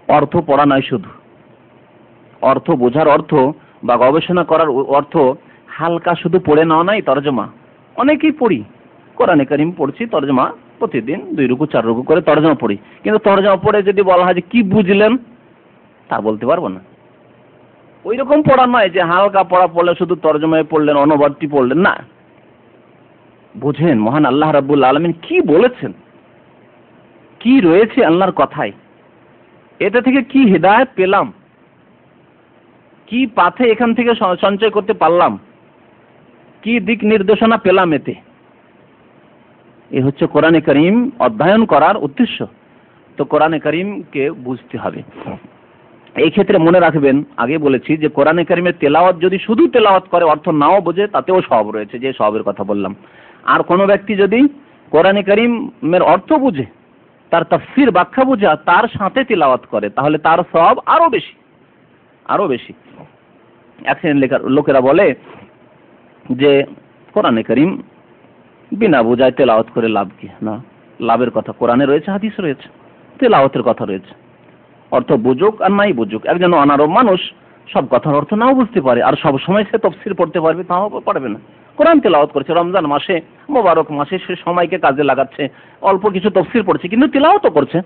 S1: অর্থ পড়া নয়, শুধু অর্থ বোঝার অর্থ বা গবেষণা করার অর্থ হালকা শুধু পড়ে নেওয়া নাই, তরজমা। অনেকেই পড়ি, কোরআনে কারীম পড়ছি, তরজমা প্রতিদিন 2 রুকু 4 রুকু করে তরজমা পড়ি, কিন্তু তরজমা পড়ে যদি বলা হয় যে কি বুঝলেন, তা বলতে পারবো না। ওই রকম পড়া নয় যে হালকা পড়া পড়লে শুধু তরজমায় পড়লেন, অনুবাদটি পড়লেন না। বুঝেন মহান আল্লাহ রাব্বুল আলামিন কি বলেছেন, কি রয়েছে আল্লাহর কথায়, এটা থেকে কি হিদায়াত পেলাম, কি পাথে এখান থেকে সঞ্চয় করতে পারলাম, কি দিক নির্দেশনা পেলাম এতে। এ হচ্ছে কোরআনে কারীম অধ্যয়ন করার উদ্দেশ্য। তো কোরআনে কারীমকে বুঝতে হবে। এই ক্ষেত্রে মনে রাখবেন, আগে বলেছি যে কোরআনে কারীমের তেলাওয়াত যদি শুধু তেলাওয়াত করে, অর্থ নাও বোঝে, তাতেও সওয়াব রয়েছে, যে সওয়াবের কথা বললাম। আর কোনো ব্যক্তি যদি কোরআনে কারীমের অর্থ বুঝে, তার তাফসীর ব্যাখ্যা বুঝে, তার সাথে তেলাওয়াত করে, তাহলে তার সওয়াব আরো বেশি। এক শ্রেণীর লোকেরা বলে যে কোরআনে কারীম বিনা বোঝায় তেলাওয়াত করে লাভ কি? না, লাভের কথা কোরআনে রয়েছে, হাদিসে রয়েছে, তেলাওয়াতের কথা রয়েছে। অর্থ বুঝুক আর নাই বুঝুক, একজন অনারব মানুষ সব কথার অর্থ নাও বুঝতে পারে, আর সব সময় সে তাফসীর পড়তে পারবে তাও পারবে না। কোরআন তেলাওয়াত করছে রমজান মাসে, মোবারক মাসে, সে সময়কে কাজে লাগাচ্ছে, অল্প কিছু তাফসীর পড়ছে, কিন্তু তেলাওয়াতও করছে,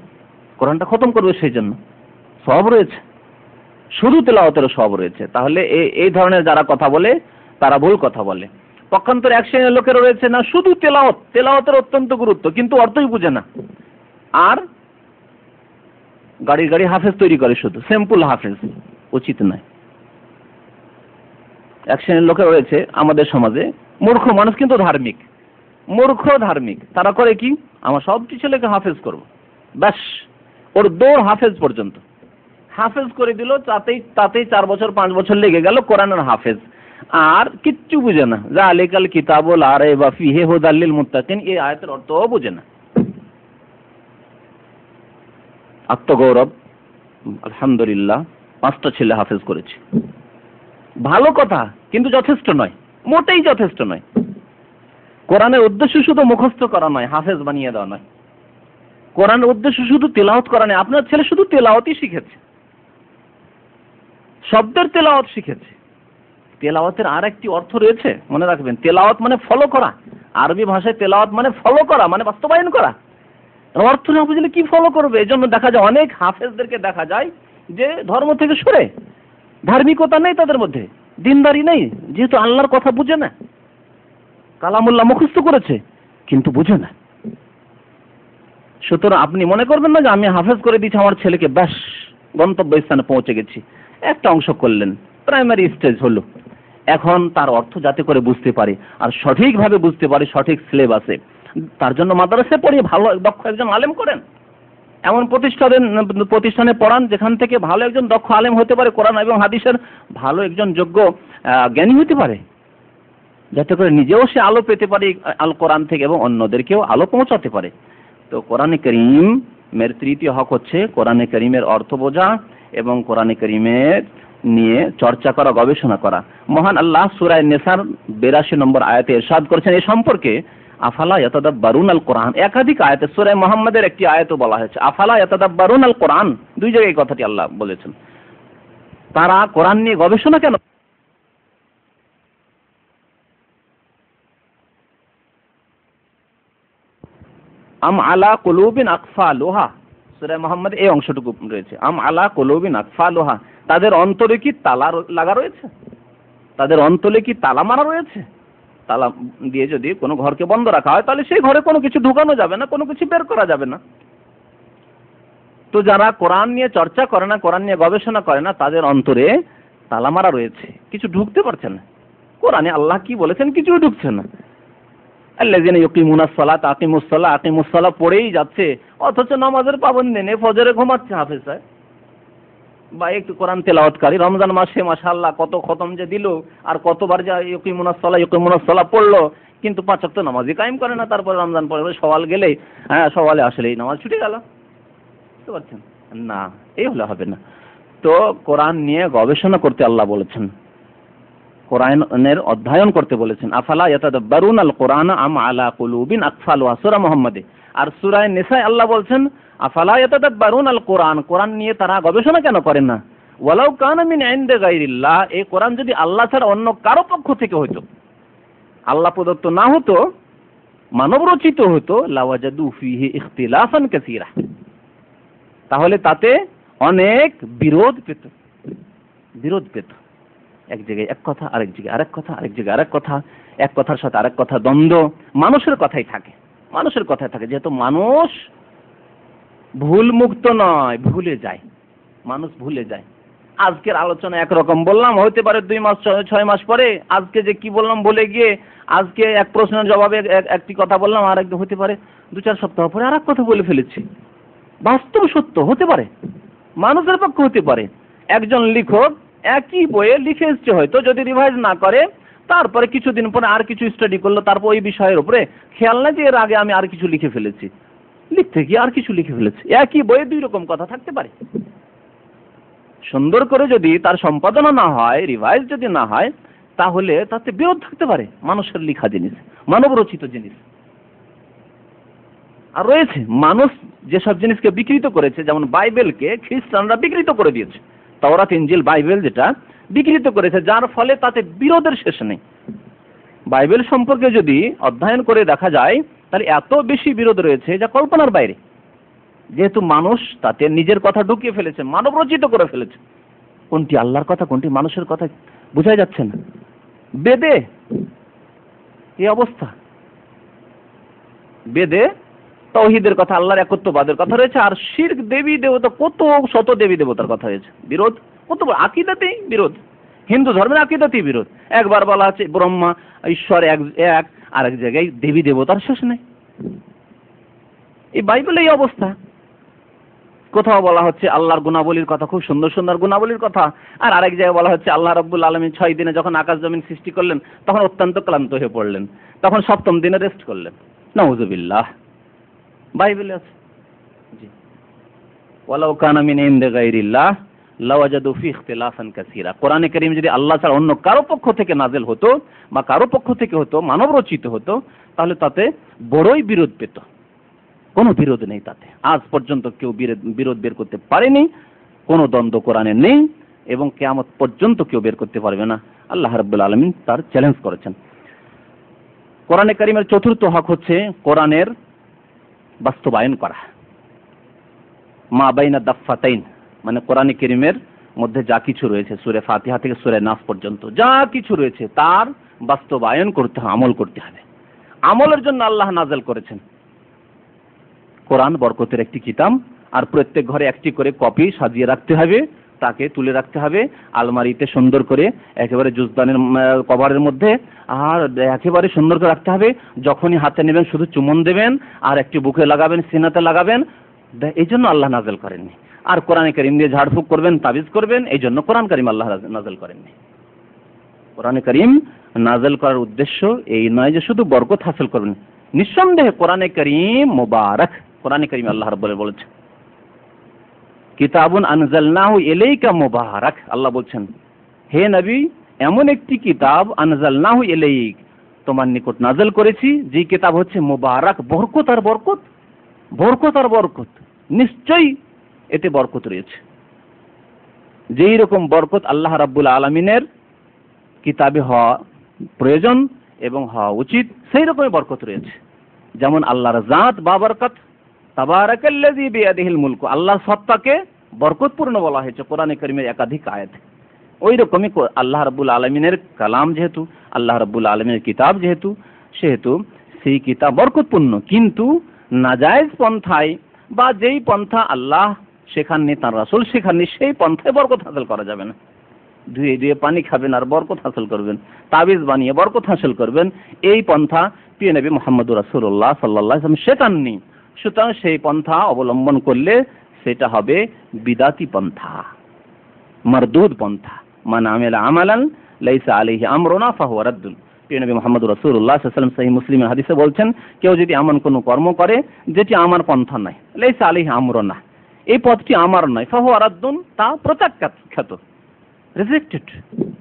S1: কোরআনটা খতম করবে, সেই জন্য সওয়াব রয়েছে, শুধু তেলাওয়াতেরও সওয়াব রয়েছে। তাহলে এই ধরনের যারা কথা বলে তারা ভুল কথা বলে। পক্ষান্তরে এক শ্রেণীর লোকের রয়েছে, না শুধু তেলাওয়াতের অত্যন্ত গুরুত্ব, কিন্তু অর্থই বুঝে না, আর গাড়ি হাফেজ তৈরি করে, শুধু সিম্পল হাফেজ, উচিত নয়। এক শ্রেণীর লোকের রয়েছে আমাদের সমাজে, মূর্খ মানুষ কিন্তু ধার্মিক, তারা করে কি, আমার সবটি ছেলেকে হাফেজ করব, ব্যাস ওর দৌড় হাফেজ পর্যন্ত, হাফেজ করে দিল, তাতেই 4 বছর 5 বছর লেগে গেল কোরআনের হাফেজ, আর কিচ্ছু বুঝে না। যালিকাল কিতাবুল লা রাইবা ফীহি হুদাল লিল মুত্তাকিন, এই আয়াতের অর্থও বুঝে না। আত্মগৌরব, আলহামদুলিল্লাহ 5টা ছেলে হাফেজ করেছে, ভালো কথা, কিন্তু যথেষ্ট নয়, মোটেই যথেষ্ট নয়। কোরআনের উদ্দেশ্য শুধু মুখস্থ করা নয়, হাফেজ বানিয়ে দেওয়া নয়। কোরআনের উদ্দেশ্য শুধু তেলাওয়াত করা নয়। আপনার ছেলে শুধু তেলাওয়াতই শিখেছে, শব্দের তেলাওয়াত শিখেছে। তেলাওয়াতের আর একটি অর্থ রয়েছে, মনে রাখবেন, তেলাওয়াত মানে ফলো করা। আরবি ভাষায় তেলাওয়াত মানে ফলো করা, মানে বাস্তবায়ন করা। অর্থ না বুঝলে কি ফলো করবে? এজন্য দেখা যায় অনেক হাফেজদেরকে দেখা যায় যে ধর্ম থেকে সরে, ধার্মিকতা নেই তাদের মধ্যে, দিনদারি নেই, যেহেতু আল্লাহর কথা বুঝে না, কালামুল্লাহ মুখস্থ করেছে কিন্তু বুঝে না। সুতরাং আপনি মনে করবেন না যে আমি হাফেজ করে দিয়েছি আমার ছেলেকে, ব্যাস গন্তব্য স্থানে পৌঁছে গেছি। একটা অংশ করলেন, প্রাইমারি স্টেজ হলো, এখন তার অর্থ যাতে করে বুঝতে পারে আর সঠিকভাবে বুঝতে পারে, সঠিক সিলেবাসে, তার জন্য মাদ্রাসায় পড়িয়ে ভালো দক্ষ একজন আলেম করেন, এমন প্রতিষ্ঠানে পড়ান যেখান থেকে ভালো একজন দক্ষ আলেম হতে পারে, কোরআন এবং হাদিসের ভালো একজন যোগ্য জ্ঞানী হতে পারে, যাতে করে নিজেও সে আলো পেতে পারে আল কোরআন থেকে এবং অন্যদেরকেও আলো পৌঁছাতে পারে। তো কোরআনে কারীমের তৃতীয় হক হচ্ছে কোরআনে কারীমের অর্থ বোঝা এবং কোরআনে কারীমের নিয়ে চর্চা করা, গবেষণা করা। মহান আল্লাহ সূরা নিসার 82 নম্বর আয়াতে ইরশাদ করেছেন এই সম্পর্কে, আফালা ইয়াতাদাব্বারুনাল কোরআন। একাধিক আয়াতে, সূরা মুহাম্মাদের একটি আয়াতে বলা হয়েছে আফালা ইয়াতাদাব্বারুনাল কোরআন, 2 জায়গায় এই কথাটি আল্লাহ বলেছেন। তারা কোরআন নিয়ে গবেষণা কেন? আম আলা কুলুবিন আকফালুহা, সূরা মুহাম্মাদ এই অংশটুকু রয়েছে, আম আলা কুলুবিন আকফালুহা, তাদের অন্তরে কি তালা লাগা রয়েছে? তাদের অন্তরে কি তালা মারা রয়েছে? তালা দিয়ে যদি কোনো ঘরকে বন্ধ রাখা হয় তাহলে সেই ঘরে কোনো কিছু ঢুকানো যাবে না, কোনো কিছু বের করা যাবে না। তো যারা কোরআন নিয়ে চর্চা করে না, কোরআন নিয়ে গবেষণা করে না, তাদের অন্তরে তালা মারা রয়েছে, কিছু ঢুকতে পারছে না। কোরআনে আল্লাহ কি বলেছেন কিছুই ঢুকছে না। আল্লাযিনা ইউকিমুনাস সালাত আকিমুস সালাহ পড়েই যাচ্ছে, অথচ নামাজের পাবন্দি নেই, ফজরে ঘুমাচ্ছে হাফেজ সাহেব বা একটু কোরআন তেলাওয়াতকারী। রমজান মাসে মাশাআল্লাহ কত খতম যে দিল, আর কতবার যে ইউকিমুনাস সালাহ পড়লো, কিন্তু 5 ওয়াক্ত নামাজই কায়েম করে না। তারপরে রমজান পড়বে, সওয়াল গেলেই সওয়ালে আসলেই নামাজ ছুটে গেল। বুঝতে পারছেন না? এই হলে হবে না। তো কোরআন নিয়ে গবেষণা করতে আল্লাহ বলেছেন, কোরআনের অধ্যয়ন করতে বলেছেন। আফালা ইয়াতাদাব্বারুনাল কোরআন আম আলা কুলুবিন আকফালুহা, সূরা মুহাম্মাদে। আর সূরা নিসায় আল্লাহ বলছেন আফালা ইয়াতাদাব্বারুনাল কোরআন, কোরআন নিয়ে তারা গবেষণা কেন করেন না? ওয়ালাউ কানা মিন ইনদি গায়রিল্লাহ, এই কোরআন যদি আল্লাহ ছাড়া অন্য কারো পক্ষ থেকে হতো, আল্লাহ প্রদত্ত না হতো, মানব রচিত হতো, লাওয়াজাদু ফিহি ইখতিলাফান কাসীরা, তাহলে তাতে অনেক বিরোধ পেত। এক জায়গায় এক কথা, আরেক জায়গায় আরেক কথা, আরেক জায়গায় আরেক কথা, এক কথার সাথে আরেক কথা দ্বন্দ্ব, মানুষের কথাই থাকে। যেহেতু মানুষ ভুল মুক্ত নয়, ভুলে যায়, মানুষ ভুলে যায়। আজকের আলোচনা একরকম বললাম, হতে পারে 2 মাস 6 মাস পরে আজকে যে কি বললাম বলে গিয়ে আজকে এক প্রশ্নের জবাবে একটি কথা বললাম, আর একদিন হতে পারে 2-4 সপ্তাহ পরে আর এক কথা বলে ফেলেছি। বাস্তব সত্য হতে পারে, মানুষের পক্ষে হতে পারে। একজন লেখক একই বইয়ে লিখে এসছে, হয়তো যদি রিভাইজ না করে তারপরে কিছুদিন পরে আর কিছু স্টাডি করলো, তারপর ওই বিষয়ের উপরে খেয়াল না যে এর আগে আমি আর কিছু লিখে ফেলেছি, লিখতে গিয়ে আর কিছু লিখে ফেলেছি। একই বইয়ে 2 রকম কথা থাকতে পারে। সুন্দর করে যদি তার সম্পাদনা না হয়, রিভাইজ যদি না হয়, তাহলে তাতে বিরোধ থাকতে পারে। মানুষের লেখা জিনিস, মানব রচিত জিনিস। আর রয়েছে মানুষ যেসব জিনিসকে বিকৃত করেছে, যেমন বাইবেলকে খ্রিস্টানরা বিকৃত করে দিয়েছে, তাওরাত ইনজিল বাইবেল যেটা বিকৃত করেছে, যার ফলে তাতে বিরোধের শেষ নেই। বাইবেল সম্পর্কে যদি অধ্যয়ন করে দেখা যায় তাহলে এত বেশি বিরোধ রয়েছে যা কল্পনার বাইরে, যেহেতু মানুষ তাতে নিজের কথা ঢুকিয়ে ফেলেছে, মানব রচিত করে ফেলেছে। কোনটি আল্লাহর কথা, কোনটি মানুষের কথা বোঝা যাচ্ছে না। বেদে এই অবস্থা, বেদে তাওহীদের কথা, আল্লাহর একত্ববাদের কথা রয়েছে, আর শিরক দেবী দেবতা, কত শত দেবী দেবতার কথা রয়েছে। বিরোধ কত, আকীদাতেই বিরোধ, হিন্দু ধর্মের আকীদাতেই বিরোধ। একবার বলা আছে ব্রহ্মা ঈশ্বর এক, আরেক জায়গায় দেবী দেবতার শেষ নেই। এই বাইবেলে এই অবস্থা। কোথাও বলা হচ্ছে আল্লাহর গুণাবলীর কথা, খুব সুন্দর সুন্দর গুণাবলীর কথা, আর আরেক জায়গায় বলা হচ্ছে আল্লাহ রাব্বুল আলামিন 6 দিনে যখন আকাশ জমিন সৃষ্টি করলেন তখন অত্যন্ত ক্লান্ত হয়ে পড়লেন, তখন 7ম দিনে রেস্ট করলেন। নাউযুবিল্লাহ, বাইবেলে আছে। জি, ওয়ালাউ কানা মিন ইনদি গায়রিল্লাহ লাওয়াজাদু ফি ইখতিলাফান কাসীরা। কোরআনে কারীম যদি আল্লাহ ছাড়া অন্য কারো পক্ষ থেকে নাযিল হতো বা কারো পক্ষ থেকে হতো, মানব রচিত হতো, তাহলে তাতে বড়ই বিরোধ পেত। কোনো বিরোধ নেই তাতে, আজ পর্যন্ত কেউ বিরোধ বের করতে পারেনি, কোনো দ্বন্দ্ব কোরআনে নেই, এবং কিয়ামত পর্যন্ত কেউ বের করতে পারবে না। আল্লাহ রাব্বুল আলামিন তার চ্যালেঞ্জ করেছেন। কোরআনে কারীমের চতুর্থ হক হচ্ছে কোরআনের বাস্তবায়ন করা। মা বাইনা দাফফাতাইন, মানে কোরআনে কারীমের মধ্যে যা কিছু রয়েছে, সূরা ফাতিহা থেকে সূরা নাস পর্যন্ত যা কিছু রয়েছে তার বাস্তবায়ন করতে হবে, আমল করতে হবে। আমলের জন্য আল্লাহ নাযিল করেছেন। কোরআন বরকতের একটি কিতাব, আর প্রত্যেক ঘরে একটি করে কপি সাজিয়ে রাখতে হবে, তাকে তুলে রাখতে হবে আলমারিতে সুন্দর করে, একেবারে জুজদানের কভারের মধ্যে, আর একেবারে সুন্দর করে রাখতে হবে। যখনই হাতে নেবেন শুধু চুমন দেবেন, আর একটি বুকে লাগাবেন, সিনাতে লাগাবেন। এই জন্য আল্লাহ নাযিল করেননি। আর কোরআনে কারীম দিয়ে ঝাড়ফুঁক করবেন, তাবিজ করবেন, এই জন্য কোরআন কারীম আল্লাহ নাযিল করেননি। কোরআনে কারীম নাযিল করার উদ্দেশ্য এই নয় যে শুধু বরকত হাসিল করবেন। নিঃসন্দেহে কোরআনে কারীম মুবারক। কোরআনে কারীম আল্লাহ রাব্বুল বলেছেন কিতাবুন আনজালনাহু ইলাইকা মুবারক। আল্লাহ বলছেন, হে নবী, এমন একটি কিতাব আনজালনাহু ইলাইক, তোমার নিকট নাযিল করেছি, যে কিতাব হচ্ছে মুবারক, বরকত আর বরকত, বরকত আর বরকত। নিশ্চয়ই এতে বরকত রয়েছে। যেই রকম বরকত আল্লাহ রাব্বুল আলামিনের কিতাবে হওয়া প্রয়োজন এবং হওয়া উচিত, সেই রকমই বরকত রয়েছে। যেমন আল্লাহর জাত বাবরকত, তাবারাকাল্লাযী বিয়াদিহিল মুলক, আল্লাহর সত্তাকে বরকতপূর্ণ বলা হয়েছে কোরআনে কারীমের একাধিক আয়াতে। ওই রকমই আল্লাহ রাব্বুল আলামিনের কালাম যেহেতু, আল্লাহ রাব্বুল আলামিনের কিতাব যেহেতু, সেহেতু সেই কিতাব বরকতপূর্ণ, কিন্তু নাজায়েজ পন্থায় বা যেই পন্থা আল্লাহ শেখাননি, তার রাসূল শেখাননি, সেই পন্থায় বরকত হাসিল করা যাবে না। ধুয়ে ধুয়ে পানি খাবেন আর বরকত হাসিল করবেন, তাবিজ বানিয়ে বরকত হাসিল করবেন, এই পন্থা প্রিয় নবী মুহাম্মদুর রাসূলুল্লাহ সাল্লাল্লাহু আলাইহি ওয়াসাল্লাম শেখাননি। সুতরাং সেই পন্থা অবলম্বন করলে সেটা হবে বিদাতি পন্থা, মারদুদ পন্থা। মান আমিলা আমালান লাইসা আলাইহি আমরুনা ফাহুয়া রাদ্দুন। প্রিয় নবী মুহাম্মদুর রাসূলুল্লাহ সাল্লাল্লাহু আলাইহি ওয়াসাল্লাম সহিহ মুসলিমের হাদিসে বলছেন, কেউ যদি এমন কোনো কর্ম করে যেটি আমার পন্থা নয়, লাইসা আলাইহি আমরুনা, এই পথটি আমার নয়, ফাহুয়া রাদ্দুন, তা প্রত্যাখ্যাত, রিজেক্টেড,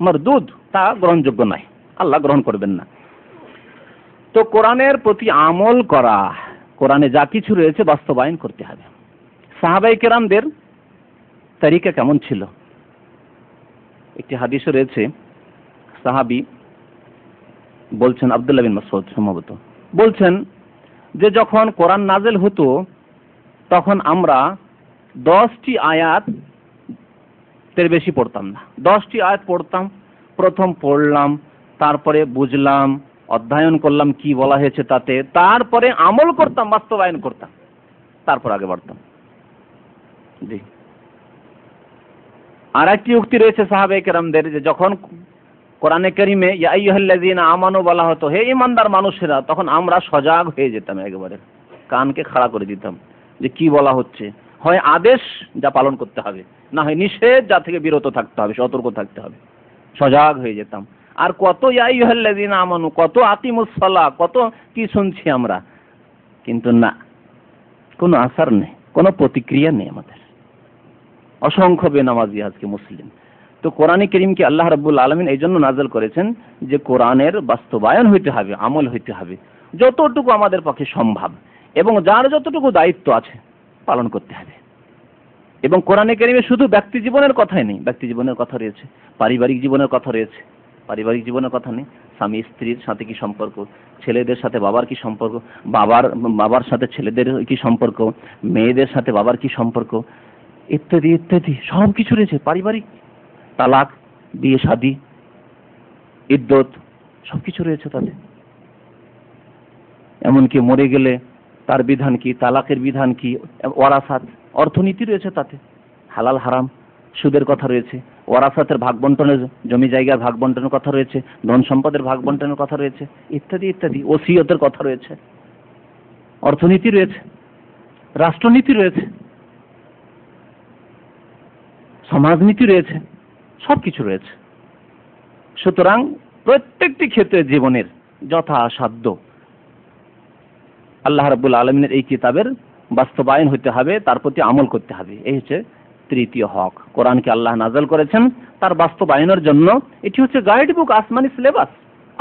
S1: মারদুদ, তা গ্রহণযোগ্য নয়, আল্লাহ গ্রহণ করবেন না। তো কোরআনের প্রতি আমল করা, কোরআনে যা কিছু রয়েছে বাস্তবায়ন করতে হবে। সাহাবায়ে কেরামদের তরিকা কেমন ছিল? একটি হাদিসে রয়েছে, সাহাবী বলছেন, আব্দুল্লাহ বিন মাসউদ সম্ভবত বলছেন যে যখন কোরআন নাযিল হতো তখন আমরা 10টি আয়াত এর বেশি পড়তাম না। 10টি আয়াত পড়তাম, প্রথম পড়লাম, তারপরে বুঝলাম, অধ্যয়ন করলাম কি বলা হয়েছে তাতে, তারপরে আমল করতাম, বাস্তবায়ন করতাম, তারপর আগে বাড়তাম। জি। আর একটি উক্তি রয়েছে সাহাবায়ে কেরামদের, যে যখন কোরআনে কারিমে ইয়া আইয়ুহাল্লাযীনা আমানু বলা হতো, হে ঈমানদার মানুষেরা, তখন আমরা সজাগ হয়ে যেতাম, একেবারে কানকে খাড়া করে দিতাম যে কি বলা হচ্ছে। হয় আদেশ, যা পালন করতে হবে, না হয় নিষেধ, যা থেকে বিরত থাকতে হবে, সতর্ক থাকতে হবে, সজাগ হয়ে যেতাম। আর কত ইয়া আইয়ুহাল্লাযীনা আমানু, কত আকিমুস সালাহ, কত কি শুনছি আমরা, কিন্তু না, কোনো আসার নেই, কোনো প্রতিক্রিয়া নেই আমাদের। অসংখ্য বেনামাজি আজকে মুসলিম। তো কোরআনে কারীমকে আল্লাহ রাব্বুল আলামিন এই জন্য নাযিল করেছেন যে কোরআনের বাস্তবায়ন হইতে হবে, আমল হইতে হবে, যতটুকু আমাদের পক্ষে সম্ভব, এবং যার যতটুকু দায়িত্ব আছে পালন করতে হবে। এবং কোরআনে কারীমে শুধু ব্যক্তি জীবনের কথাই নেই, ব্যক্তি জীবনের কথা রয়েছে, পারিবারিক জীবনের কথা রয়েছে, পারিবারিক জীবনের কথা নেই, স্বামী স্ত্রীর সাথে কি সম্পর্ক, ছেলেদের সাথে বাবার কি সম্পর্ক, বাবার সাথে ছেলেদের কি সম্পর্ক, মেয়েদের সাথে বাবার কি সম্পর্ক, ইত্যাদি ইত্যাদি সব কিছু রয়েছে। পারিবারিক, তালাক, বিয়ে শাদী, ইদ্যত, সবকিছু রয়েছে তাতে। এমনকি মরে গেলে তার বিধান কি, তালাকের বিধান কি, ওয়ারাসাত, অর্থনীতি রয়েছে তাতে, হালাল হারাম, সুদের কথা রয়েছে, ওয়ারাসাতের ভাগ বন্টনের, জমি জায়গার ভাগ বন্টনের কথা রয়েছে, ধন সম্পদের ভাগ বন্টনের কথা রয়েছে, ইত্যাদি ইত্যাদি, ওসিয়তের কথা রয়েছে, অর্থনীতি রয়েছে, রাষ্ট্রনীতি রয়েছে, সমাজনীতি রয়েছে, সবকিছু রয়েছে। সুতরাং প্রত্যেকটি ক্ষেত্রে জীবনের যথাসাধ্য আল্লাহ রাব্বুল আলামিনের এই কিতাবের বাস্তবায়ন হতে হবে, তার প্রতি আমল করতে হবে। এই হচ্ছে তৃতীয় হক। কোরআনকে আল্লাহ নাযিল করেছেন তার বাস্তবায়নের জন্য। এটি হচ্ছে গাইড বুক, আসমানি সিলেবাস।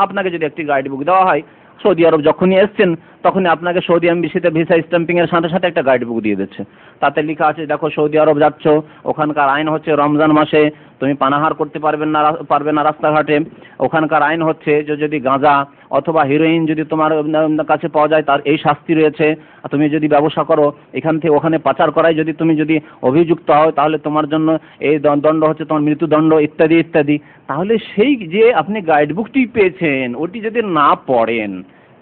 S1: আপনাকে যদি একটি গাইড বুক দেওয়া হয়, সৌদি আরব যখনই এসছেন তখনই আপনাকে সৌদি এমবিসিতে ভিসা স্ট্যাম্পিং এর সাথে সাথে একটা গাইড বুক দিয়ে দিচ্ছে। তাতে লেখা আছে, দেখো সৌদি আরব যাচ্ছ, ওখানকার আইন হচ্ছে রমজান মাসে তুমি পানাহার করতে পারবে না রাস্তাঘাটে। ওখানকার আইন হচ্ছে যে যদি গাঁজা অথবা হিরোইন যদি তোমার কাছে পাওয়া যায় তার এই শাস্তি রয়েছে। তুমি যদি ব্যবসা করো, এখান থেকে ওখানে পাচার করায় তুমি যদি অভিযুক্ত হও, তাহলে তোমার জন্য এই দণ্ড হচ্ছে তোমার মৃত্যুদণ্ড, ইত্যাদি ইত্যাদি। তাহলে সেই যে আপনি গাইড বুকটি পেয়েছেন, ওটি যদি না পড়েন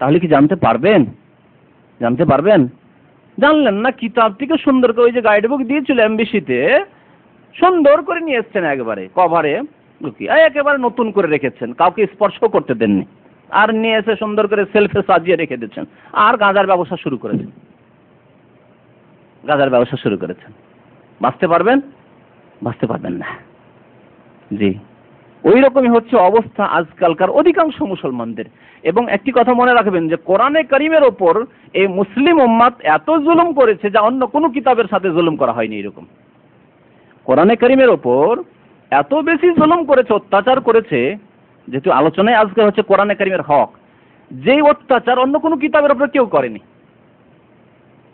S1: তাহলে কি জানতে পারবেন? জানলেন না। কিতাব থেকে সুন্দর করে ওই যে গাইড বুক দিয়েছিল এমবিসিতে, সুন্দর করে নিয়ে এসছেন, একবারে কভারে একেবারে নতুন করে রেখেছেন, কাউকে স্পর্শ করতে দেননি, আর নিয়ে এসে সুন্দর করে সেলফে সাজিয়ে রেখে দিচ্ছেন, আর গাঁজার ব্যবসা শুরু করেছেন। বাঁচতে পারবেন না। জি, ওই রকমই হচ্ছে অবস্থা আজকালকার অধিকাংশ মুসলমানদের। এবং একটি কথা মনে রাখবেন যে কোরআনে কারীমের ওপর এই মুসলিম উম্মাত এত জুলুম করেছে যা অন্য কোনো কিতাবের সাথে জুলুম করা হয়নি। এরকম কোরআনে কারীমের ওপর এত বেশি জুলুম করেছে, অত্যাচার করেছে, যেহেতু আলোচনায় আজকে হচ্ছে কোরআনে কারীমের হক, যেই অত্যাচার অন্য কোনো কিতাবের ওপর কেউ করেনি।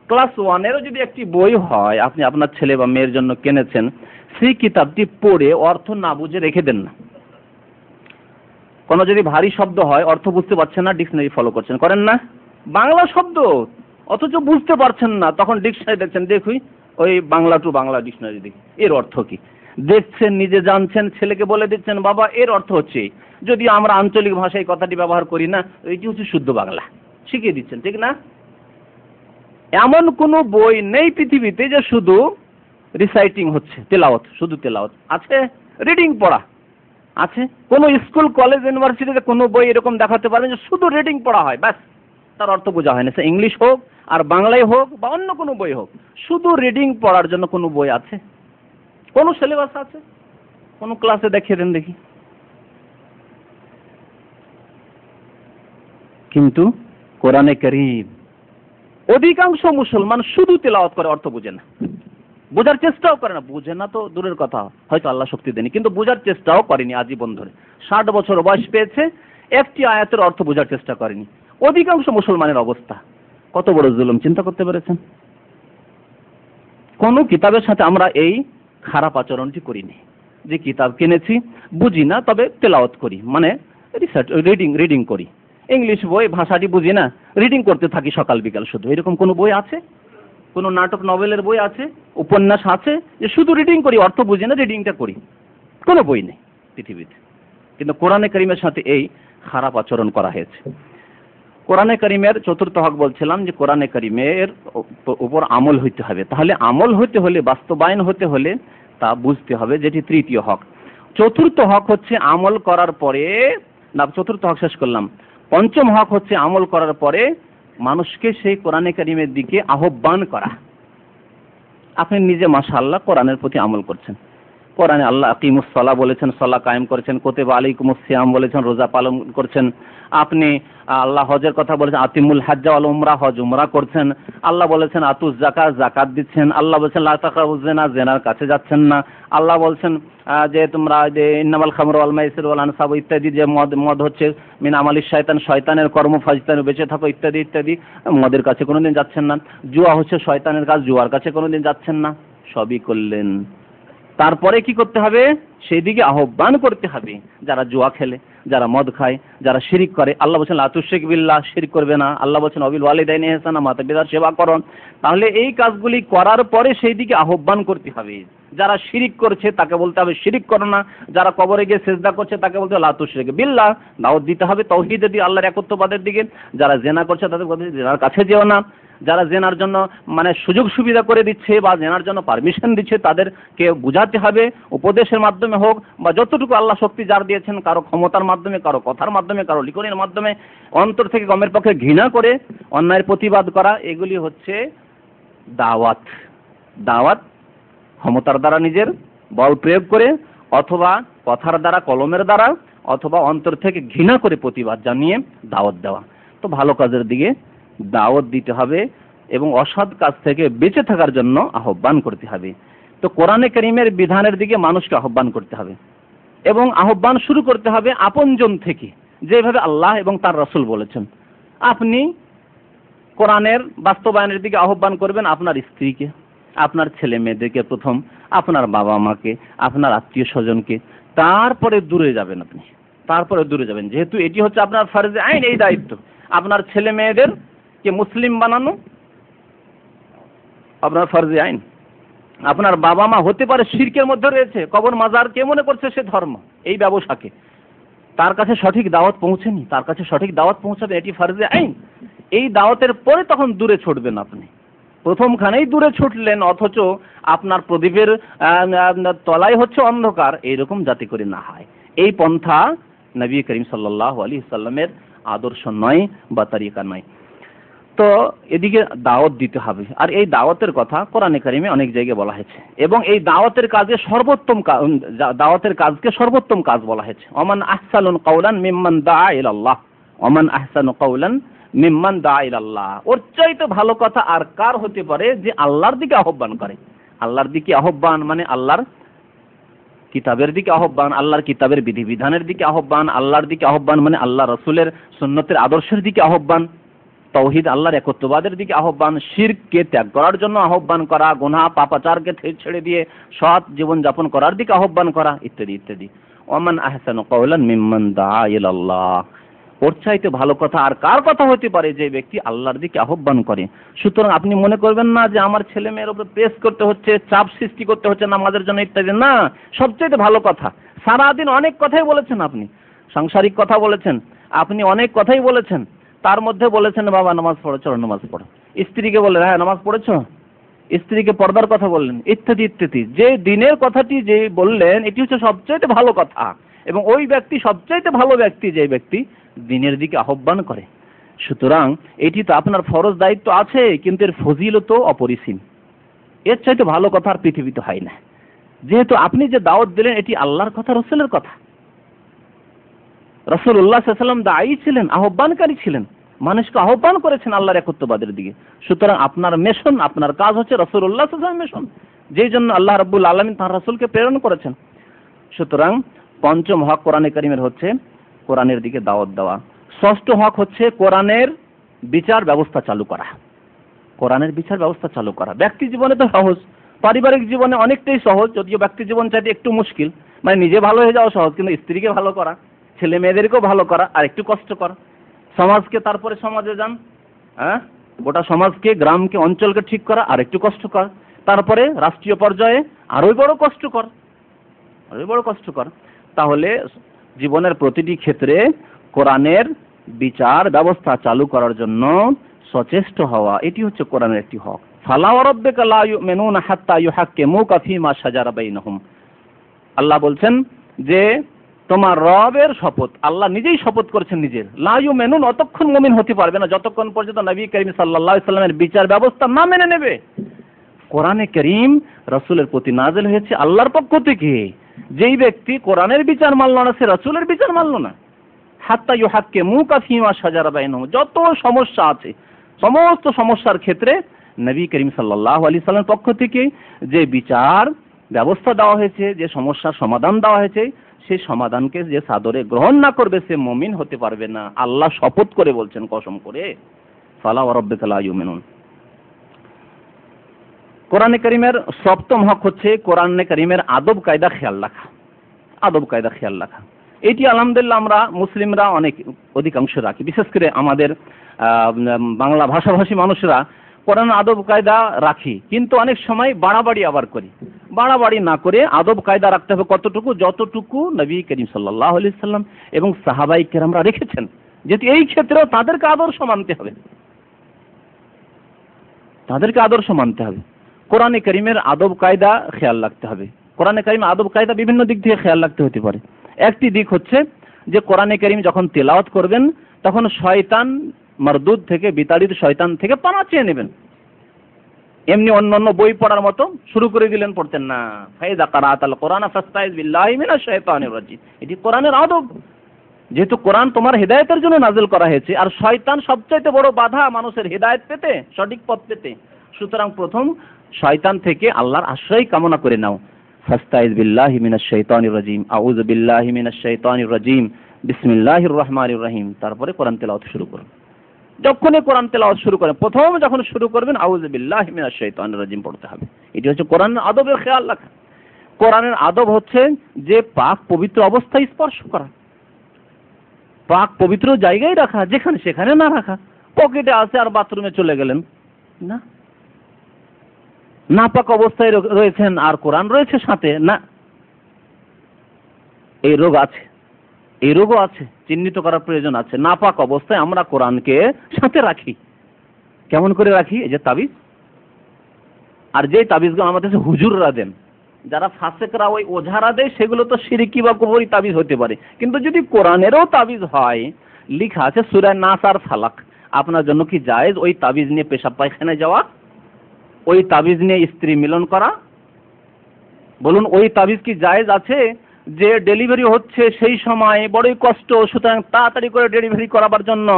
S1: ক্লাস 1-এরও যদি একটি বই হয়, আপনি আপনার ছেলে বা মেয়ের জন্য কিনেছেন, সেই কিতাবটি পড়ে অর্থ না বুঝে রেখে দেন না। কোনো যদি ভারী শব্দ হয়, অর্থ বুঝতে পারছেন না, ডিকশনারি ফলো করেন না? বাংলা শব্দ অথচ বুঝতে পারছেন না, তখন ডিকশনারি দেখছেন, দেখুই ওই বাংলা টু বাংলা ডিকশনারি দেখি এর অর্থ কি। দেখছেন, নিজে জানছেন, ছেলেকে বলে দিচ্ছেন বাবা এর অর্থ হচ্ছে, যদি আমরা আঞ্চলিক ভাষায় কথাটি ব্যবহার করি না, এটি হচ্ছে শুদ্ধ বাংলা, শিখিয়ে দিচ্ছেন, ঠিক না? এমন কোনো বই নেই পৃথিবীতে যে শুধু রিসাইটিং হচ্ছে, তেলাওয়াত, শুধু তেলাওয়াত আছে? রিডিং পড়া আছে? কোনো স্কুল, কলেজ, ইউনিভার্সিটিতে কোনো বই এরকম দেখাতে পারবেন যে শুধু রিডিং পড়া হয়, ব্যাস তার অর্থ বোঝা হয় না, সে ইংলিশ হোক আর বাংলায় হোক বা অন্য কোনো বই হোক, শুধু রিডিং পড়ার জন্য কোনো বই আছে? কোন সিলেবাস আছে? কোন ক্লাসে দেখিয়ে দেন দেখি। কিন্তু কোরআনে কারীম অধিকাংশ মুসলমান শুধু তেলাওয়াত করে, অর্থ বোঝে না, বোঝার চেষ্টাও করে না। বোঝে না তো দূরের কথা, হয়তো আল্লাহ শক্তি দেয়নি, কিন্তু বোঝার চেষ্টাও করেনি আজীবন ধরে। 60 বছর বয়স পেয়েছে, একটি আয়াতের অর্থ বোঝার চেষ্টা করেনি। অধিকাংশ মুসলমানের অবস্থা কত বড় জুলুম, চিন্তা করতে পেরেছেন? কোন কিতাবের সাথে আমরা এই খারাপ আচরণটি করিনি, যে কিতাব কিনেছি বুঝি না তবে তেলাওয়াত করি, মানে রিসার্চ, রিডিং করি। ইংলিশ বই, ভাষাটি বুঝি না, রিডিং করতে থাকি সকাল বিকাল শুধু, এরকম কোনো বই আছে? কোনো নাটক নভেলের বই আছে, উপন্যাস আছে যে শুধু রিডিং করি, অর্থ বুঝি না, রিডিংটা করি? কোনো বই নেই পৃথিবীতে। কিন্তু কোরআনে কারীমের সাথে এই খারাপ আচরণ করা হয়েছে। কোরআনে কারীমের চতুর্থ হক বলছিলাম যে কোরআনে কারীমের উপর আমল হইতে হবে। তাহলে আমল হতে হলে, বাস্তবায়ন হতে হলে তা বুঝতে হবে, যেটি তৃতীয় হক। চতুর্থ হক হচ্ছে আমল করার পরে, না চতুর্থ হক শেষ করলাম, পঞ্চম হক হচ্ছে আমল করার পরে মানুষকে সেই কোরআনে কারীমের দিকে আহ্বান করা। আপনি নিজে মাশাআল্লাহ কোরআনের প্রতি আমল করছেন, কোরআনে আল্লাহ আকিমুস সালাহ বলেছেন, সালাহ কায়েম করেছেন, কুতিবা আলাইকুমুস সিয়াম বলেছেন, রোজা পালন করছেন। আপনি আল্লাহ হজের কথা বলেছেন, আতিমুল হাজ্জা ওয়াল উমরা, হজ উমরা করছেন। আল্লাহ বলেছেন আতুজ যাকাত, যাকাত দিচ্ছেন। আল্লাহ বলেছেন লা তাকরাবুজ জিনা, জিনার কাছে যাচ্ছেন না। আল্লাহ বলেছেন যে তোমরা যে ইন্নামাল খামরু ওয়াল মাইসির ওয়াল আনসাব ইত্যাদি, যে মদ হচ্ছে মিন আমালিশ শয়তান, শয়তানের কর্ম, ফাজতানু, বেঁচে থাকো ইত্যাদি ইত্যাদি, মদের কাছে কোনোদিন যাচ্ছেন না। জুয়া হচ্ছে শয়তানের কাজ, জুয়ার কাছে কোনোদিন যাচ্ছেন না। সবই করলেন, তারপরে কি করতে হবে? সেই দিকে আহ্বান করতে হবে। যারা জুয়া খেলে, যারা মদ খায়, যারা শিরিক করে, আল্লাহ বলছেন লা তুশরিক বিল্লাহ, শিরিক করবে না। আল্লাহ বলছেন অবিল ওয়ালিদাইনি ইহসানা, মাতা পিতার সেবা করুন। তাহলে এই কাজগুলি করার পরে সেই দিকে আহ্বান করতে হবে। যারা শিরিক করছে তাকে বলতে হবে শিরিক করো না। যারা কবরে গিয়ে সিজদা করছে তাকে বলতে হবে লা তুশরিক বিল্লাহ, দাওয়াত দিতে হবে তাওহীদের দিকে, আল্লাহর একত্ববাদের দিকে। যারা জেনা করছে তাদের বলতে হবে জেনার কাছে যেও না। যারা জেনার জন্য মানে সুযোগ সুবিধা করে দিচ্ছে বা জেনার জন্য পারমিশন দিচ্ছে তাদেরকে বুঝাতে হবে, উপদেশের মাধ্যমে হোক বা যতটুকু আল্লাহ শক্তি যার দিয়েছেন, কারো ক্ষমতার মাধ্যমে, কারো কথার মাধ্যমে, কারো লিখনের মাধ্যমে, অন্তর থেকে গমের পক্ষে ঘৃণা করে অন্যায়ের প্রতিবাদ করা, এগুলি হচ্ছে দাওয়াত। দাওয়াত ক্ষমতার দ্বারা নিজের বল প্রয়োগ করে, অথবা কথার দ্বারা, কলমের দ্বারা, অথবা অন্তর থেকে ঘৃণা করে প্রতিবাদ জানিয়ে দাওয়াত দেওয়া। তো ভালো কাজের দিকে দাওয়াত দিতে হবে এবং অসৎ কাজ থেকে বেঁচে থাকার জন্য আহ্বান করতে হবে। তো কোরআনে কারীমের বিধানের দিকে মানুষকে আহ্বান করতে হবে এবং আহ্বান শুরু করতে হবে আপনজন থেকে, যেভাবে আল্লাহ এবং তার রাসূল বলেছেন। আপনি কোরআনের বাস্তবায়নের দিকে আহ্বান করবেন আপনার স্ত্রীকে, আপনার ছেলে মেয়েদেরকে প্রথম, আপনার বাবা মাকে, আপনার আত্মীয় স্বজনকে, তারপরে দূরে যাবেন আপনি, তারপরে দূরে যাবেন। যেহেতু এটি হচ্ছে আপনার ফরজে আইন, এই দায়িত্ব আপনার ছেলে মেয়েদেরকে মুসলিম বানানো আপনার ফরজে আইন। আপনার বাবা মা হতে পারে শিরকের মধ্যে রয়েছে, কবর মাজার কে মনে করছে সে ধর্ম, এই ব্যবসাকে, তার কাছে সঠিক দাওয়াত পৌঁছেনি, তার কাছে সঠিক দাওয়াত পৌঁছাবে, এটি ফরজে আইন। এই দাওয়াতের পরে তখন দূরে ছুটবেন আপনি। প্রথমখানেই দূরে ছুটলেন, অথচ আপনার প্রদীপের তলায় হচ্ছে অন্ধকার, এইরকম যাতে করে না হয়। এই পন্থা নবী করিম সাল্লাল্লাহু আলাইহি সাল্লামের আদর্শ নয় বা তরিকা নয়। তো এদিকে দাওয়াত দিতে হবে, আর এই দাওয়াতের কথা কোরআনে কারিমে অনেক জায়গায় বলা হয়েছে এবং এই দাওয়াতের কাজে সর্বোত্তম দাওয়াতের কাজকে সর্বোত্তম কাজ বলা হয়েছে। ওমান আহসানু কাওলান মিম্মান দাআ ইলাল্লাহ, ওমান আহসানু কাওলান মিম্মান দাআ ইলাল্লাহ। ওর চাইতে ভালো কথা আর কার হতে পারে যে আল্লাহর দিকে আহ্বান করে। আল্লাহর দিকে আহ্বান মানে আল্লাহর কিতাবের দিকে আহ্বান, আল্লাহর কিতাবের বিধিবিধানের দিকে আহ্বান, আল্লাহর দিকে আহ্বান মানে আল্লাহ রাসূলের সুন্নতের আদর্শের দিকে আহ্বান, তাওহীদ আল্লাহর একত্ববাদের দিকে আহ্বান, শিরককে ত্যাগ করার জন্য আহ্বান করা, গুনাহ পাপাচারকে ছেড়ে দিয়ে সৎ জীবন যাপন করার দিকে আহ্বান করা, ইত্যাদি ইত্যাদি। ওমান আহসানু কাওলান মিম্মান দাআ ইলাল্লাহ, ওর চাইতে ভালো কথা আর কার কথা হতে পারে যে ব্যক্তি আল্লাহর দিকে আহ্বান করে। সুতরাং আপনি মনে করবেন না যে আমার ছেলে মেয়ের উপর প্রেস করতে হচ্ছে, চাপ সৃষ্টি করতে হচ্ছে নামাজের জন্য ইত্যাদি, না, সবচাইতে ভালো কথা। সারাদিন অনেক কথাই বলেছেন, আপনি সাংসারিক কথা বলেছেন, আপনি অনেক কথাই বলেছেন, তার মধ্যে বলেছেন বাবা নামাজ পড়ো, চলো নামাজ পড়ো। স্ত্রীকে বললেন হ্যাঁ নামাজ পড়েছো, স্ত্রীকে পর্দার কথা বললেন, ইত্যাদি ইত্যাদি। যে দিনের কথাটি যে বললেন এটি হচ্ছে সবচাইতে ভালো কথা, এবং ওই ব্যক্তি সবচাইতে ভালো ব্যক্তি যে ব্যক্তি দিনের দিকে আহ্বান করে। সুতরাং এটি তো আপনার ফরজ দায়িত্ব আছে, কিন্তু এর ফজিলত অপরিসীম। এর চাইতে ভালো কথা আর পৃথিবীতে হয় না। যেহেতু আপনি যে দাওয়াত দিলেন এটি আল্লাহর কথা, রসুলের কথা। রাসূলুল্লাহ সাল্লাল্লাহু আলাইহি ওয়াসাল্লাম দায়ী ছিলেন, আহ্বানকারী ছিলেন, মানুষকে আহ্বান করেছেন আল্লাহর একত্ববাদের দিকে। সুতরাং আপনার মিশন, আপনার কাজ হচ্ছে রাসূলুল্লাহ সাল্লাল্লাহু আলাইহি ওয়াসাল্লামের মিশন, যেই জন্য আল্লাহ রাব্বুল আলামিন তাঁর রাসূলকে প্রেরণ করেছেন। সুতরাং পঞ্চম হক কোরআনে কারীমের হচ্ছে কোরআনের দিকে দাওয়াত দেওয়া। ষষ্ঠ হক হচ্ছে কোরআনের বিচার ব্যবস্থা চালু করা। কোরআনের বিচার ব্যবস্থা চালু করা ব্যক্তি জীবনে তো সহজ, পারিবারিক জীবনে অনেকটাই সহজ, যদিও ব্যক্তি জীবন চাইতে একটু মুশকিল। মানে নিজে ভালো হয়ে যাওয়া সহজ, কিন্তু স্ত্রীকে ভালো করা, ছেলে মেয়েদেরকেও ভালো করা আর একটু কষ্টকর। সমাজকে, তারপরে সমাজে যান, হ্যাঁ, গোটা সমাজকে, গ্রামকে, অঞ্চলকে ঠিক করা আর একটু কষ্টকর। তারপরে রাষ্ট্রীয় পর্যায়ে আরোই বড় কষ্টকর, আরোই বড় কষ্টকর। তাহলে জীবনের প্রতিটি ক্ষেত্রে কোরআনের বিচার ব্যবস্থা চালু করার জন্য সচেষ্ট হওয়া, এটি হচ্ছে কোরআনের একটি হক। ফালা ওয়া রাব্বিকা লা ইউমিনুনা হাত্তা ইউহাক্কিমুকা ফীমা শাজারা বাইনাহুম। আল্লাহ বলছেন যে তোমার রবের শপথ, আল্লাহ নিজেই শপথ করেছেন নিজের, লা ইউমিনুন, অতক্ষণ মুমিন হতে পারবে না যতক্ষণ পর্যন্ত নবী করিম সাল্লাল্লাহু আলাইহি ওয়াসাল্লামের বিচার ব্যবস্থা না মেনে নেবে। কোরআনে কারীম রাসূলের প্রতি নাযিল হয়েছে আল্লাহর পক্ষ থেকে। যেই ব্যক্তি কোরআনের বিচার মানল না, সে রাসূলের বিচার মানল না। হাত্তা ইউহাক্কিমুকা ফীমা শাজারা বাইনাহুম, যত সমস্যা আছে সমস্ত সমস্যার ক্ষেত্রে নবী করিম সাল্লাল্লাহু আলাইহি ওয়াসাল্লামের পক্ষ থেকে যে বিচার ব্যবস্থা দেওয়া হয়েছে, যে সমস্যার সমাধান দেওয়া হয়েছে, সেই সমাধানকে যে সাদরে গ্রহণ না করবে সে মুমিন হতে পারবে না। আল্লাহ শপথ করে বলছেন, কসম করে, ফালা ওয়া রাব্বিকা লা ইউমিনুন। কোরআনে কারীমের সপ্তম হক হচ্ছে কোরআনে কারীমের আদব কায়দা খেয়াল রাখা। আদব কায়দা খেয়াল রাখা, এটি আলহামদুলিল্লাহ আমরা মুসলিমরা অধিকাংশ রাখি। বিশেষ করে আমাদের বাংলা ভাষাভাষী মানুষরা কোরআন আদব কায়দা রাখি, কিন্তু অনেক সময় বাড়াবাড়ি আবার করি। বাড়াবাড়ি না করে আদব কায়দা রাখতে হবে কতটুকু, যতটুকু নবী করিম সাল্লাল্লাহু আলাইহি ওয়াসাল্লাম এবং সাহাবায়ে কেরামরা রেখেছেন। যেহেতু এই ক্ষেত্রেও তাদেরকে আদর্শ মানতে হবে, তাদেরকে আদর্শ মানতে হবে। কোরআনে কারীমের আদব কায়দা খেয়াল রাখতে হবে। কোরআনে কারীম আদব কায়দা বিভিন্ন দিক থেকে খেয়াল রাখতে হতে পারে। একটি দিক হচ্ছে যে কোরআনে কারীম যখন তেলাওয়াত করবেন তখন শয়তান মারদুদ থেকে, বিতাড়িত শয়তান থেকে পানা চেয়ে নেবেন। এমনি অন্যান্য বই পড়ার মতো শুরু করে দিলেন পড়তেন না। ফাইযা কারাআতাল কোরআন ফাস্তাইজ বিল্লাহি মিনাশ শাইতানির রাজিম, এটি কোরআনের আদব। যেহেতু কোরআন তোমার হেদায়েতের জন্য নাযিল করা হয়েছে, আর শয়তান সবচাইতে বড় বাধা মানুষের হেদায়েত পেতে, সঠিক পথ পেতে। সুতরাং প্রথম শয়তান থেকে আল্লাহর আশ্রয় কামনা করে নাও। ফাস্তাইজ বিল্লাহি মিনাশ শাইতানির রাজিম, আউযু বিল্লাহি মিনাশ শাইতানির রাজিম, বিসমিল্লাহির রহমানির রহিম। তারপরে কোরআন তেলাওয়াত শুরু করুন। যখনই কোরআন তেলাওয়াত শুরু করেন, প্রথম যখন শুরু করবেন আউযু বিল্লাহি মিনাশ শাইতানির রাজিম পড়তে হবে। এটি হচ্ছে কোরআনের আদবের খেয়াল রাখা। কোরআনের আদব হচ্ছে যে পাক পবিত্র অবস্থায় স্পর্শ করা, পাক পবিত্র জায়গায় রাখা, যেখানে সেখানে না রাখা। পকেটে আছে আর বাথরুমে চলে গেলেন না, নাপাক অবস্থায় রয়েছেন আর কোরআন রয়েছে সাথে, না, এই রোগ আছে, এই রোগও আছে, চিহ্নিত করার প্রয়োজন আছে। নাপাক অবস্থায় আমরা কোরআনকে সাথে রাখি। কেমন করে রাখি? এই যে তাবিজ, আর যে তাবিজগুলো আমাদের হুজুররা দেন, যারা ফাসেকরা ওই ওঝারা দেয়, সেগুলো তো শিরকি বা কুফরি তাবিজ হতে পারে। কিন্তু যদি কোরআনেরও তাবিজ হয়, লেখা আছে সূরা নাস আর ফালাক, আপনার জন্য কি জায়েজ ওই তাবিজ নিয়ে পেশাব পায়খানায় যাওয়া, ওই তাবিজ নিয়ে স্ত্রী মিলন করা? বলুন, ওই তাবিজ কি জায়েজ আছে? যে ডেলিভারি হচ্ছে সেই সময় বড়ই কষ্ট, সুতরাং তাড়াতাড়ি করে ডেলিভারি করাবার জন্য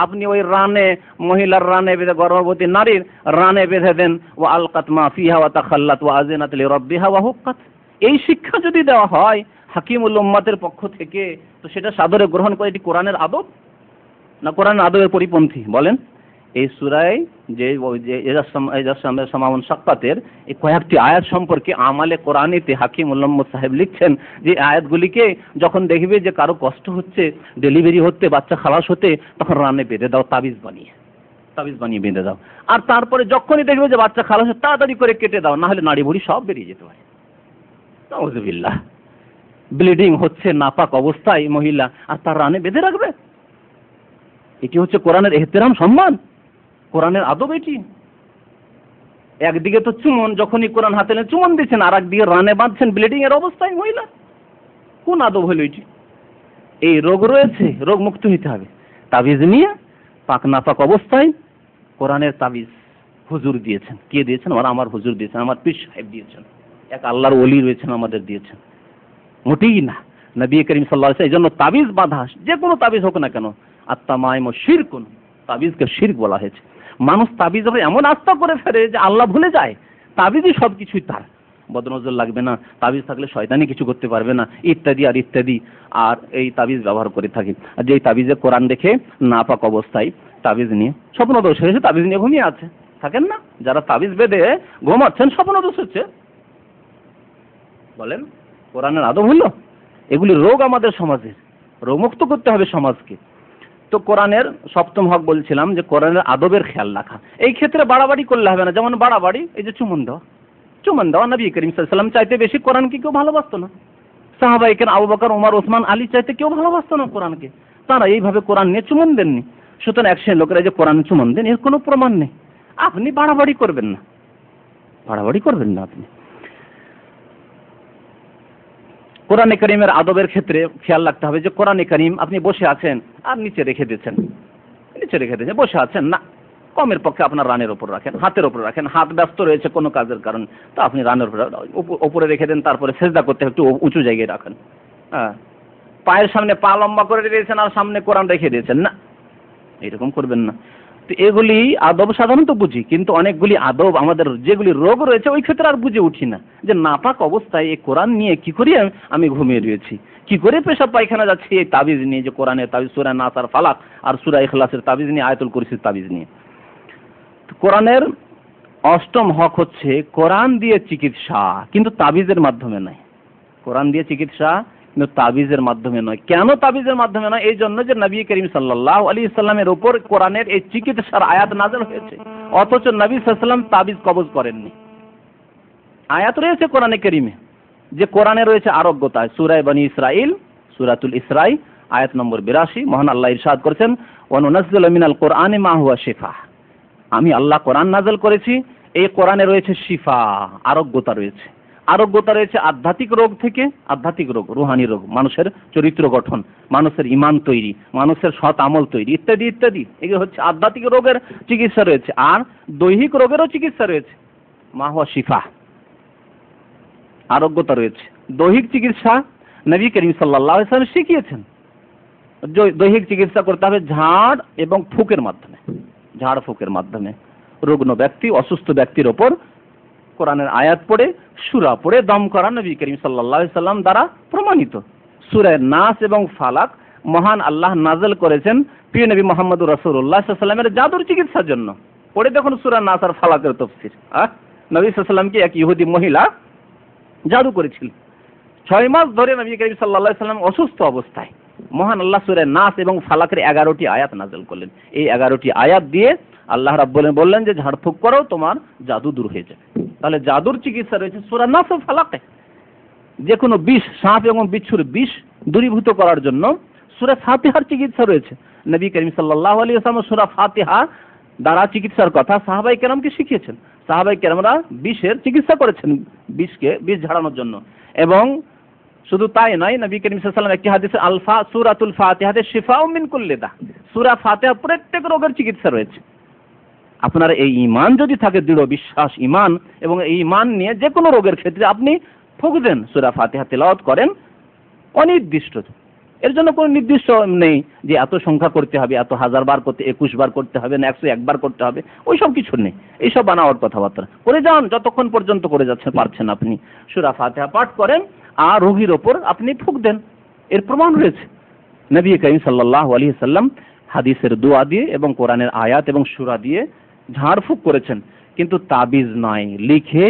S1: আপনি ওই রানে, মহিলার রানে বেঁধে, গর্ভবতী নারীর রানে বেঁধে দেন, ও আলকাত মা ফিহা ওয়া তাখাল্লাত ওয়া আযিনাত লিরাব্বিহা ওয়া হুক্কাত। এই শিক্ষা যদি দেওয়া হয় হাকিমুল উম্মাতের পক্ষ থেকে, তো সেটা সাদরে গ্রহণ করে এটি কোরআনের আদব না কোরআনের আদবের পরিপন্থী? বলেন, এই সূরায় যে সামাউন সাক্কাতের এই কয়েকটি আয়াত সম্পর্কে আমালে কোরআনীতে হাকিম উল্লাম্মদ সাহেব লিখছেন যে আয়াতগুলিকে যখন দেখবে যে কারো কষ্ট হচ্ছে, ডেলিভারি হতে, বাচ্চা খালাস হতে, তখন রানে বেঁধে দাও, তাবিজ বানিয়ে বেঁধে দাও। আর তারপরে যখনই দেখবে যে বাচ্চা খালাস হচ্ছে তাড়াতাড়ি করে কেটে দাও, না হলে নাড়ি ভুড়ি সব বেরিয়ে যেতে পারে। নাউযুবিল্লাহ। ব্লিডিং হচ্ছে নাপাক অবস্থায় মহিলা, আর তার রানে বেঁধে রাখবে? এটি হচ্ছে কোরআনের এহতেরাম, সম্মান, কোরআনের আদব। এটি একদিকে তো চুমন, যখনই কোরআন হাতে নিয়ে চুমন দিচ্ছেন, আর একদিকে রানে বাঁধছেন ব্লিডিং এর অবস্থায় মহিলা। কোন আদব হলো এটি? এই রোগ রয়েছে, রোগ মুক্ত হইতে হবে। তাবিজ নিয়ে পাক নাপাক অবস্থায় কোরআনের তাবিজ হুজুর দিয়েছেন। কে দিয়েছেন? আমার হুজুর দিয়েছেন, আমার পীর সাহেব দিয়েছেন, এক আল্লাহর ওলি রয়েছেন আমাদের দিয়েছেন। মোটেই না। নবী করিম সাল্লাল্লাহু আলাইহি ওয়াসাল্লাম এই জন্য তাবিজ বাঁধা, যে কোনো তাবিজ হোক না কেন, আত-তামাইম শিরকুন, তাবিজকে শিরক বলা হয়েছে। মানুষ তাবিজ এমন আস্থা করে ফেলে যে আল্লাহ ভুলে যায়, তাবিজই সবকিছুই তার, বদনজর লাগবে না, তাবিজ থাকলে শয়তানি কিছু করতে পারবে না, ইত্যাদি আর ইত্যাদি। আর এই তাবিজ ব্যবহার করে থাকি। আর যেই তাবিজে কোরআন দেখে নাপাক অবস্থায় তাবিজ নিয়ে স্বপ্নদোষ হয়েছে, তাবিজ নিয়ে ঘুমিয়ে আছে, থাকেন না যারা তাবিজ বেঁধে ঘুমাচ্ছেন, স্বপ্নদোষ হচ্ছে। বলেন কোরআনের আদব হলো? এগুলি রোগ আমাদের সমাজের, রোগমুক্ত করতে হবে সমাজকে। তো কোরআনের সপ্তম হক বলছিলাম যে কোরআনের আদবের খেয়াল রাখা। এই ক্ষেত্রে বাড়াবাড়ি করলে হবে না। যেমন বাড়াবাড়ি, এই যে চুমন দেওয়া, নবী করিম সাল্লাল্লাহু আলাইহি ওয়াসাল্লাম চাইতে বেশি কোরআনকে কেউ ভালোবাসতো না। সাহাবায়ে কেরাম আবু বকর, ওমর, ওসমান, আলী চাইতে কেউ ভালোবাসতো না কোরআনকে। তারা এইভাবে কোরআন নিয়ে চুমন দেননি। সুতরাং এক শ্রেণীর লোকেরা যে কোরআন চুমন দেন, এর কোনো প্রমাণ নেই। আপনি বাড়াবাড়ি করবেন না, আপনি। কোরআনে কারীমের আদবের ক্ষেত্রে খেয়াল রাখতে হবে যে কোরআনে কারীম আপনি বসে আছেন আর নিচে রেখে দিয়েছেন, বসে আছেন না, কমের পক্ষে আপনার রানের উপর রাখেন, হাতের উপর রাখেন। হাত ব্যস্ত রয়েছে কোনো কাজের কারণ, তো আপনি রানের উপরে রেখে দেন, তারপরে সেজদা করতে একটু উঁচু জায়গায় রাখেন। হ্যাঁ, পায়ের সামনে পা লম্বা করে দিয়েছেন আর সামনে কোরআন রেখে দিয়েছেন, না, এরকম করবেন না। তো এগুলি আদব সাধারণত বুঝি, কিন্তু অনেকগুলি আদব আমাদের যেগুলি রোগ রয়েছে ওই ক্ষেত্রে আর বুঝে উঠি না। যে নাপাক অবস্থায় এই কোরআন নিয়ে কি করে আমি ঘুমিয়ে রয়েছি, কি করে পেশাব পায়খানা যাচ্ছি এই তাবিজ নিয়ে, যে কোরআনের তাবিজ, সূরা নাস আর ফালাক আর সূরা ইখলাসের তাবিজ নিয়ে, আয়াতুল কুরসির তাবিজ নিয়ে। কোরআনের অষ্টম হক হচ্ছে কোরআন দিয়ে চিকিৎসা, কিন্তু তাবিজের মাধ্যমে নয়। কোরআন দিয়ে চিকিৎসা কিন্তু তাবিজের মাধ্যমে নয়। কেন তাবিজের মাধ্যমে নয়? এই জন্য যে নবী করিম সাল্লাল্লাহু আলাইহি সাল্লামের উপর কোরআনের এই চিকিৎসার আয়াত নাযিল হয়েছে, অথচ নবী সাল্লাল্লাহু আলাইহি সাল্লাম তাবিজ কবজ করেননি। আয়াত রয়েছে কোরআনে কারীমে যে কোরআনে রয়েছে আরোগ্যতা। সূরা বনী ইসরাইল, সূরাতুল ইসরাই, আয়াত নম্বর 82, মহান আল্লাহ ইরশাদ করেছেন, ওয়া নুনাজ্জিলু মিনাল কোরআনি মা হুয়া শিফা। আমি আল্লাহ কোরআন নাযিল করেছি, এই কোরআনে রয়েছে শিফা, আরোগ্যতা রয়েছে। আরোগ্যতা রয়েছে আধ্যাত্মিক রোগ থেকে, আধ্যাত্মিক রোগ, রুহানি রোগ, মানুষের চরিত্র গঠন, মানুষের ঈমান তৈরি, মানুষের সৎ আমল তৈরি, ইত্যাদি ইত্যাদি। এগুলো হচ্ছে আধ্যাত্মিক রোগের চিকিৎসা রয়েছে। আর দৈহিক রোগেরও চিকিৎসা রয়েছে, মা হুয়া শিফা, আরোগ্যতা রয়েছে। দৈহিক চিকিৎসা নবী করিম সাল্লাল্লাহু আলাইহি ওয়াসাল্লাম শিখিয়েছেন। দৈহিক চিকিৎসা করতে হবে ঝাড় এবং ফুকের মাধ্যমে, ঝাড় ফুকের মাধ্যমে। রুগ্ন ব্যক্তি, অসুস্থ ব্যক্তির ওপর কোরআনের আয়াত পড়ে, সূরা পড়ে দম করা নবী করিম সাল্লাল্লাহু আলাইহি সাল্লাম দ্বারা প্রমাণিত। সূরা নাস এবং ফালাক মহান আল্লাহ নাযিল করেছেন প্রিয় নবী মুহাম্মদুর রাসূলুল্লাহ সাল্লাল্লাহু আলাইহি ওয়াসাল্লামের জাদুর চিকিৎসার জন্য। পড়ে দেখুন সূরা নাস আর ফালাকের তাফসীর। নবী সাল্লাল্লাহু আলাইহি ওয়াসাল্লামকে এক ইহুদি মহিলা জাদু করেছিল। 6 মাস ধরে নবী করিম সাল্লাল্লাহু আলাইহি ওয়াসাল্লাম অসুস্থ অবস্থায় মহান আল্লাহ সূরা নাস এবং ফালাকের 11টি আয়াত নাযিল করলেন। এই 11টি আয়াত দিয়ে আল্লাহ রাব্বুল আলামিন বললেন যে ঝাড়ফুঁক করো, তোমার জাদু দূর হয়ে যাবে। তাহলে জাদুর চিকিৎসা রয়েছে সূরা নাস ও ফালাকে। যে কোনো বিষ, সাপ এবং বিচ্ছুর বিষ দূরীভূত করার জন্য সূরা ফাতিহার চিকিৎসা রয়েছে। নবী করিম সাল্লাল্লাহু আলাইহি ওয়াসাল্লাম সূরা ফাতিহা দ্বারা চিকিৎসার কথা সাহাবায়ে কেরামকে শিখিয়েছেন। সাহাবায়ে কেরামরা বিষের চিকিৎসা করেছেন, বিষ ঝাড়ানোর জন্য। এবং শুধু তাই নয়, নবী করিম সাল্লাল্লাহু আলাইহি ওয়াসাল্লাম একটি হাদিসে সূরাতুল ফাতিহাতে শিফাউম মিন কুল্লি দা, সূরা ফাতিহা প্রত্যেক রোগের চিকিৎসা রয়েছে। আপনার এই ঈমান যদি থাকে, দৃঢ় বিশ্বাস ঈমান, এবং এই ঈমান নিয়ে যে কোনো রোগের ক্ষেত্রে আপনি ফুঁক দেন, সূরা ফাতিহা তেলাওয়াত করেন, অনির্দিষ্ট, এর জন্য কোনো নির্দিষ্ট নেই যে এত সংখ্যা করতে হবে, এত 1000 বার করতে, 21 বার করতে হবে না 101 বার করতে হবে, ওইসব কিছু নেই। এইসব বানাওয়ার কথাবার্তা করে যান, যতক্ষণ পর্যন্ত করে যাচ্ছেন পারছেন আপনি সূরা ফাতিহা পাঠ করেন আর রোগীর ওপর আপনি ফুঁক দেন। এর প্রমাণ রয়েছে। নবী করিম সাল্লাল্লাহু আলাইহি সাল্লাম হাদিসের দোয়া দিয়ে এবং কোরআনের আয়াত এবং সূরা দিয়ে ঝাড়ফুঁক করেছেন, কিন্তু তাবিজ নয়। লিখে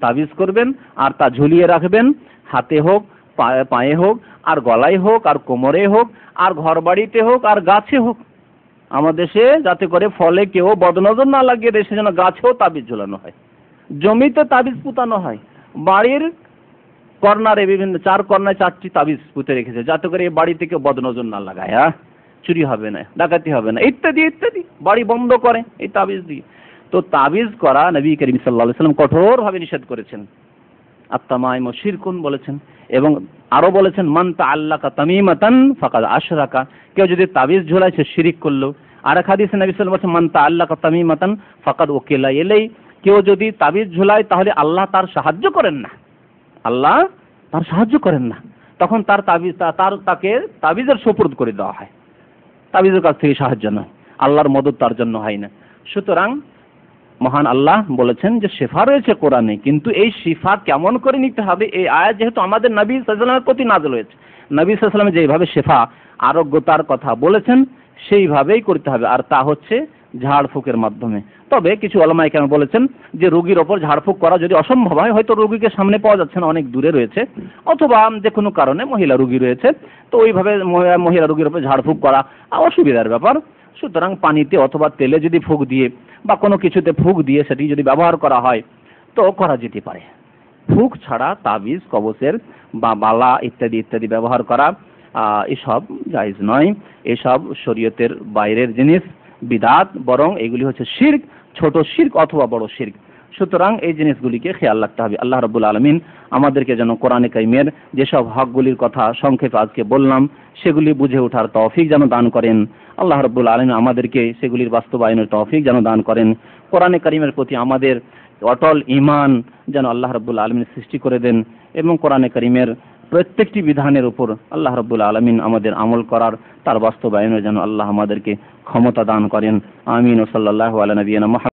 S1: তাবিজ করবেন আর তা ঝুলিয়ে রাখবেন, হাতে হোক, পায়ে হোক, আর গলায় হোক, আর কোমরে হোক, আর ঘর বাড়িতে হোক, আর গাছে হোক। আমাদের দেশে যাতে করে ফলে কেউ বদনজর না লাগিয়ে দেশে যেন গাছেও তাবিজ ঝোলানো হয়, জমিতে তাবিজ পুতানো হয়, বাড়ির কর্নারে বিভিন্ন 4 কর্নায় 4টি তাবিজ পুঁতে রেখেছে যাতে করে এই বাড়ি থেকে বদনজর না লাগায়, চুরি হবে না, ডাকাতি হবে না, ইত্যাদি ইত্যাদি, বাড়ি বন্ধ করে এই তাবিজ দিয়ে। তো তাবিজ করা নবী করিম সাল্লাল্লাহু আলাইহি ওয়াসাল্লাম কঠোরভাবে নিষেধ করেছেন। আত-তামাইমু শিরকুন বলেছেন, এবং আরো বলেছেন মান তাআল্লাকা তামিমাতান ফাকাদ আশরাকা, কেউ যদি তাবিজ ঝোলায় সে শিরিক করলো। আর এক হাদিসে নবী সাল্লাল্লাহু আলাইহি ওয়াসাল্লাম বলেছেন মান তাআল্লাকা তামিমাতান ফাকাদ ওয়াকিলা ইলাই, কেউ যদি তাবিজ ঝোলায় তাহলে আল্লাহ তার সাহায্য করেন না, আল্লাহ তার সাহায্য করেন না, তখন তার তাবিজ তাকে তাবিজের সুপুর্দ করে দেওয়া হয়, তাবিজের কাছ থেকে সাহায্য নয়, আল্লাহর মদদ তার জন্য হয় না। সুতরাং মহান আল্লাহ বলেছেন যে শিফা রয়েছে কোরআনে, কিন্তু এই শিফা কেমন করে নিতে হবে এই আয়াত যেহেতু আমাদের নবী সাল্লাল্লাহু আলাইহি ওয়াসাল্লামের প্রতি নাযিল হয়েছে, নবী সাল্লাল্লাহু আলাইহি ওয়াসাল্লাম যেভাবে শিফা আরোগ্যতার কথা বলেছেন সেইভাবেই করতে হবে, আর তা হচ্ছে ঝাড়ফুঁকের মাধ্যমে। তবে কিছু উলামায়ে কেরাম বলেছেন যে রোগীর ওপর ঝাড়ফুঁক করা যদি অসম্ভব হয়, হয়তো রোগীকে সামনে পাওয়া যাচ্ছে না, অনেক দূরে রয়েছে, অথবা যে কোনো কারণে মহিলা রোগী রয়েছে, তো ওইভাবে মহিলা রোগীর ওপর ঝাড়ফুঁক করা অসুবিধার ব্যাপার। সুতরাং পানিতে অথবা তেলে যদি ফুঁক দিয়ে বা কোনো কিছুতে ফুঁক দিয়ে সেটি যদি ব্যবহার করা হয় তো করা যেতে পারে। ফুঁক ছাড়া তাবিজ, কবচের বা বালা ইত্যাদি ইত্যাদি ব্যবহার করা এসব জায়েজ নয়, এসব শরীয়তের বাইরের জিনিস, বিদআত, বরং এগুলি হচ্ছে শিরক, ছোট শিরক অথবা বড় শিরক। সুতরাং এই জিনিসগুলিকে খেয়াল রাখতে হবে। আল্লাহ রাব্বুল আলামিন আমাদেরকে যেন কোরআনে কারিমের যেসব হকগুলির কথা সংক্ষেপে আজকে বললাম সেগুলি বুঝে ওঠার তৌফিক যেন দান করেন। আল্লাহ রাব্বুল আলামিন আমাদেরকে সেগুলির বাস্তবায়নের তৌফিক যেন দান করেন। কোরআনে কারিমের প্রতি আমাদের অটল ঈমান যেন আল্লাহ রাব্বুল আলামিন সৃষ্টি করে দেন, এবং কোরআনে কারিমের প্রত্যেকটি বিধানের উপর আল্লাহ রাব্বুল আলামিন আমাদের আমল করার, তার বাস্তবায়নের যেন আল্লাহ আমাদেরকে ক্ষমতা দান করেন। আমিন। ওয়া সাল্লাল্লাহু আলা নবিয়িনা মুহাম্মদ।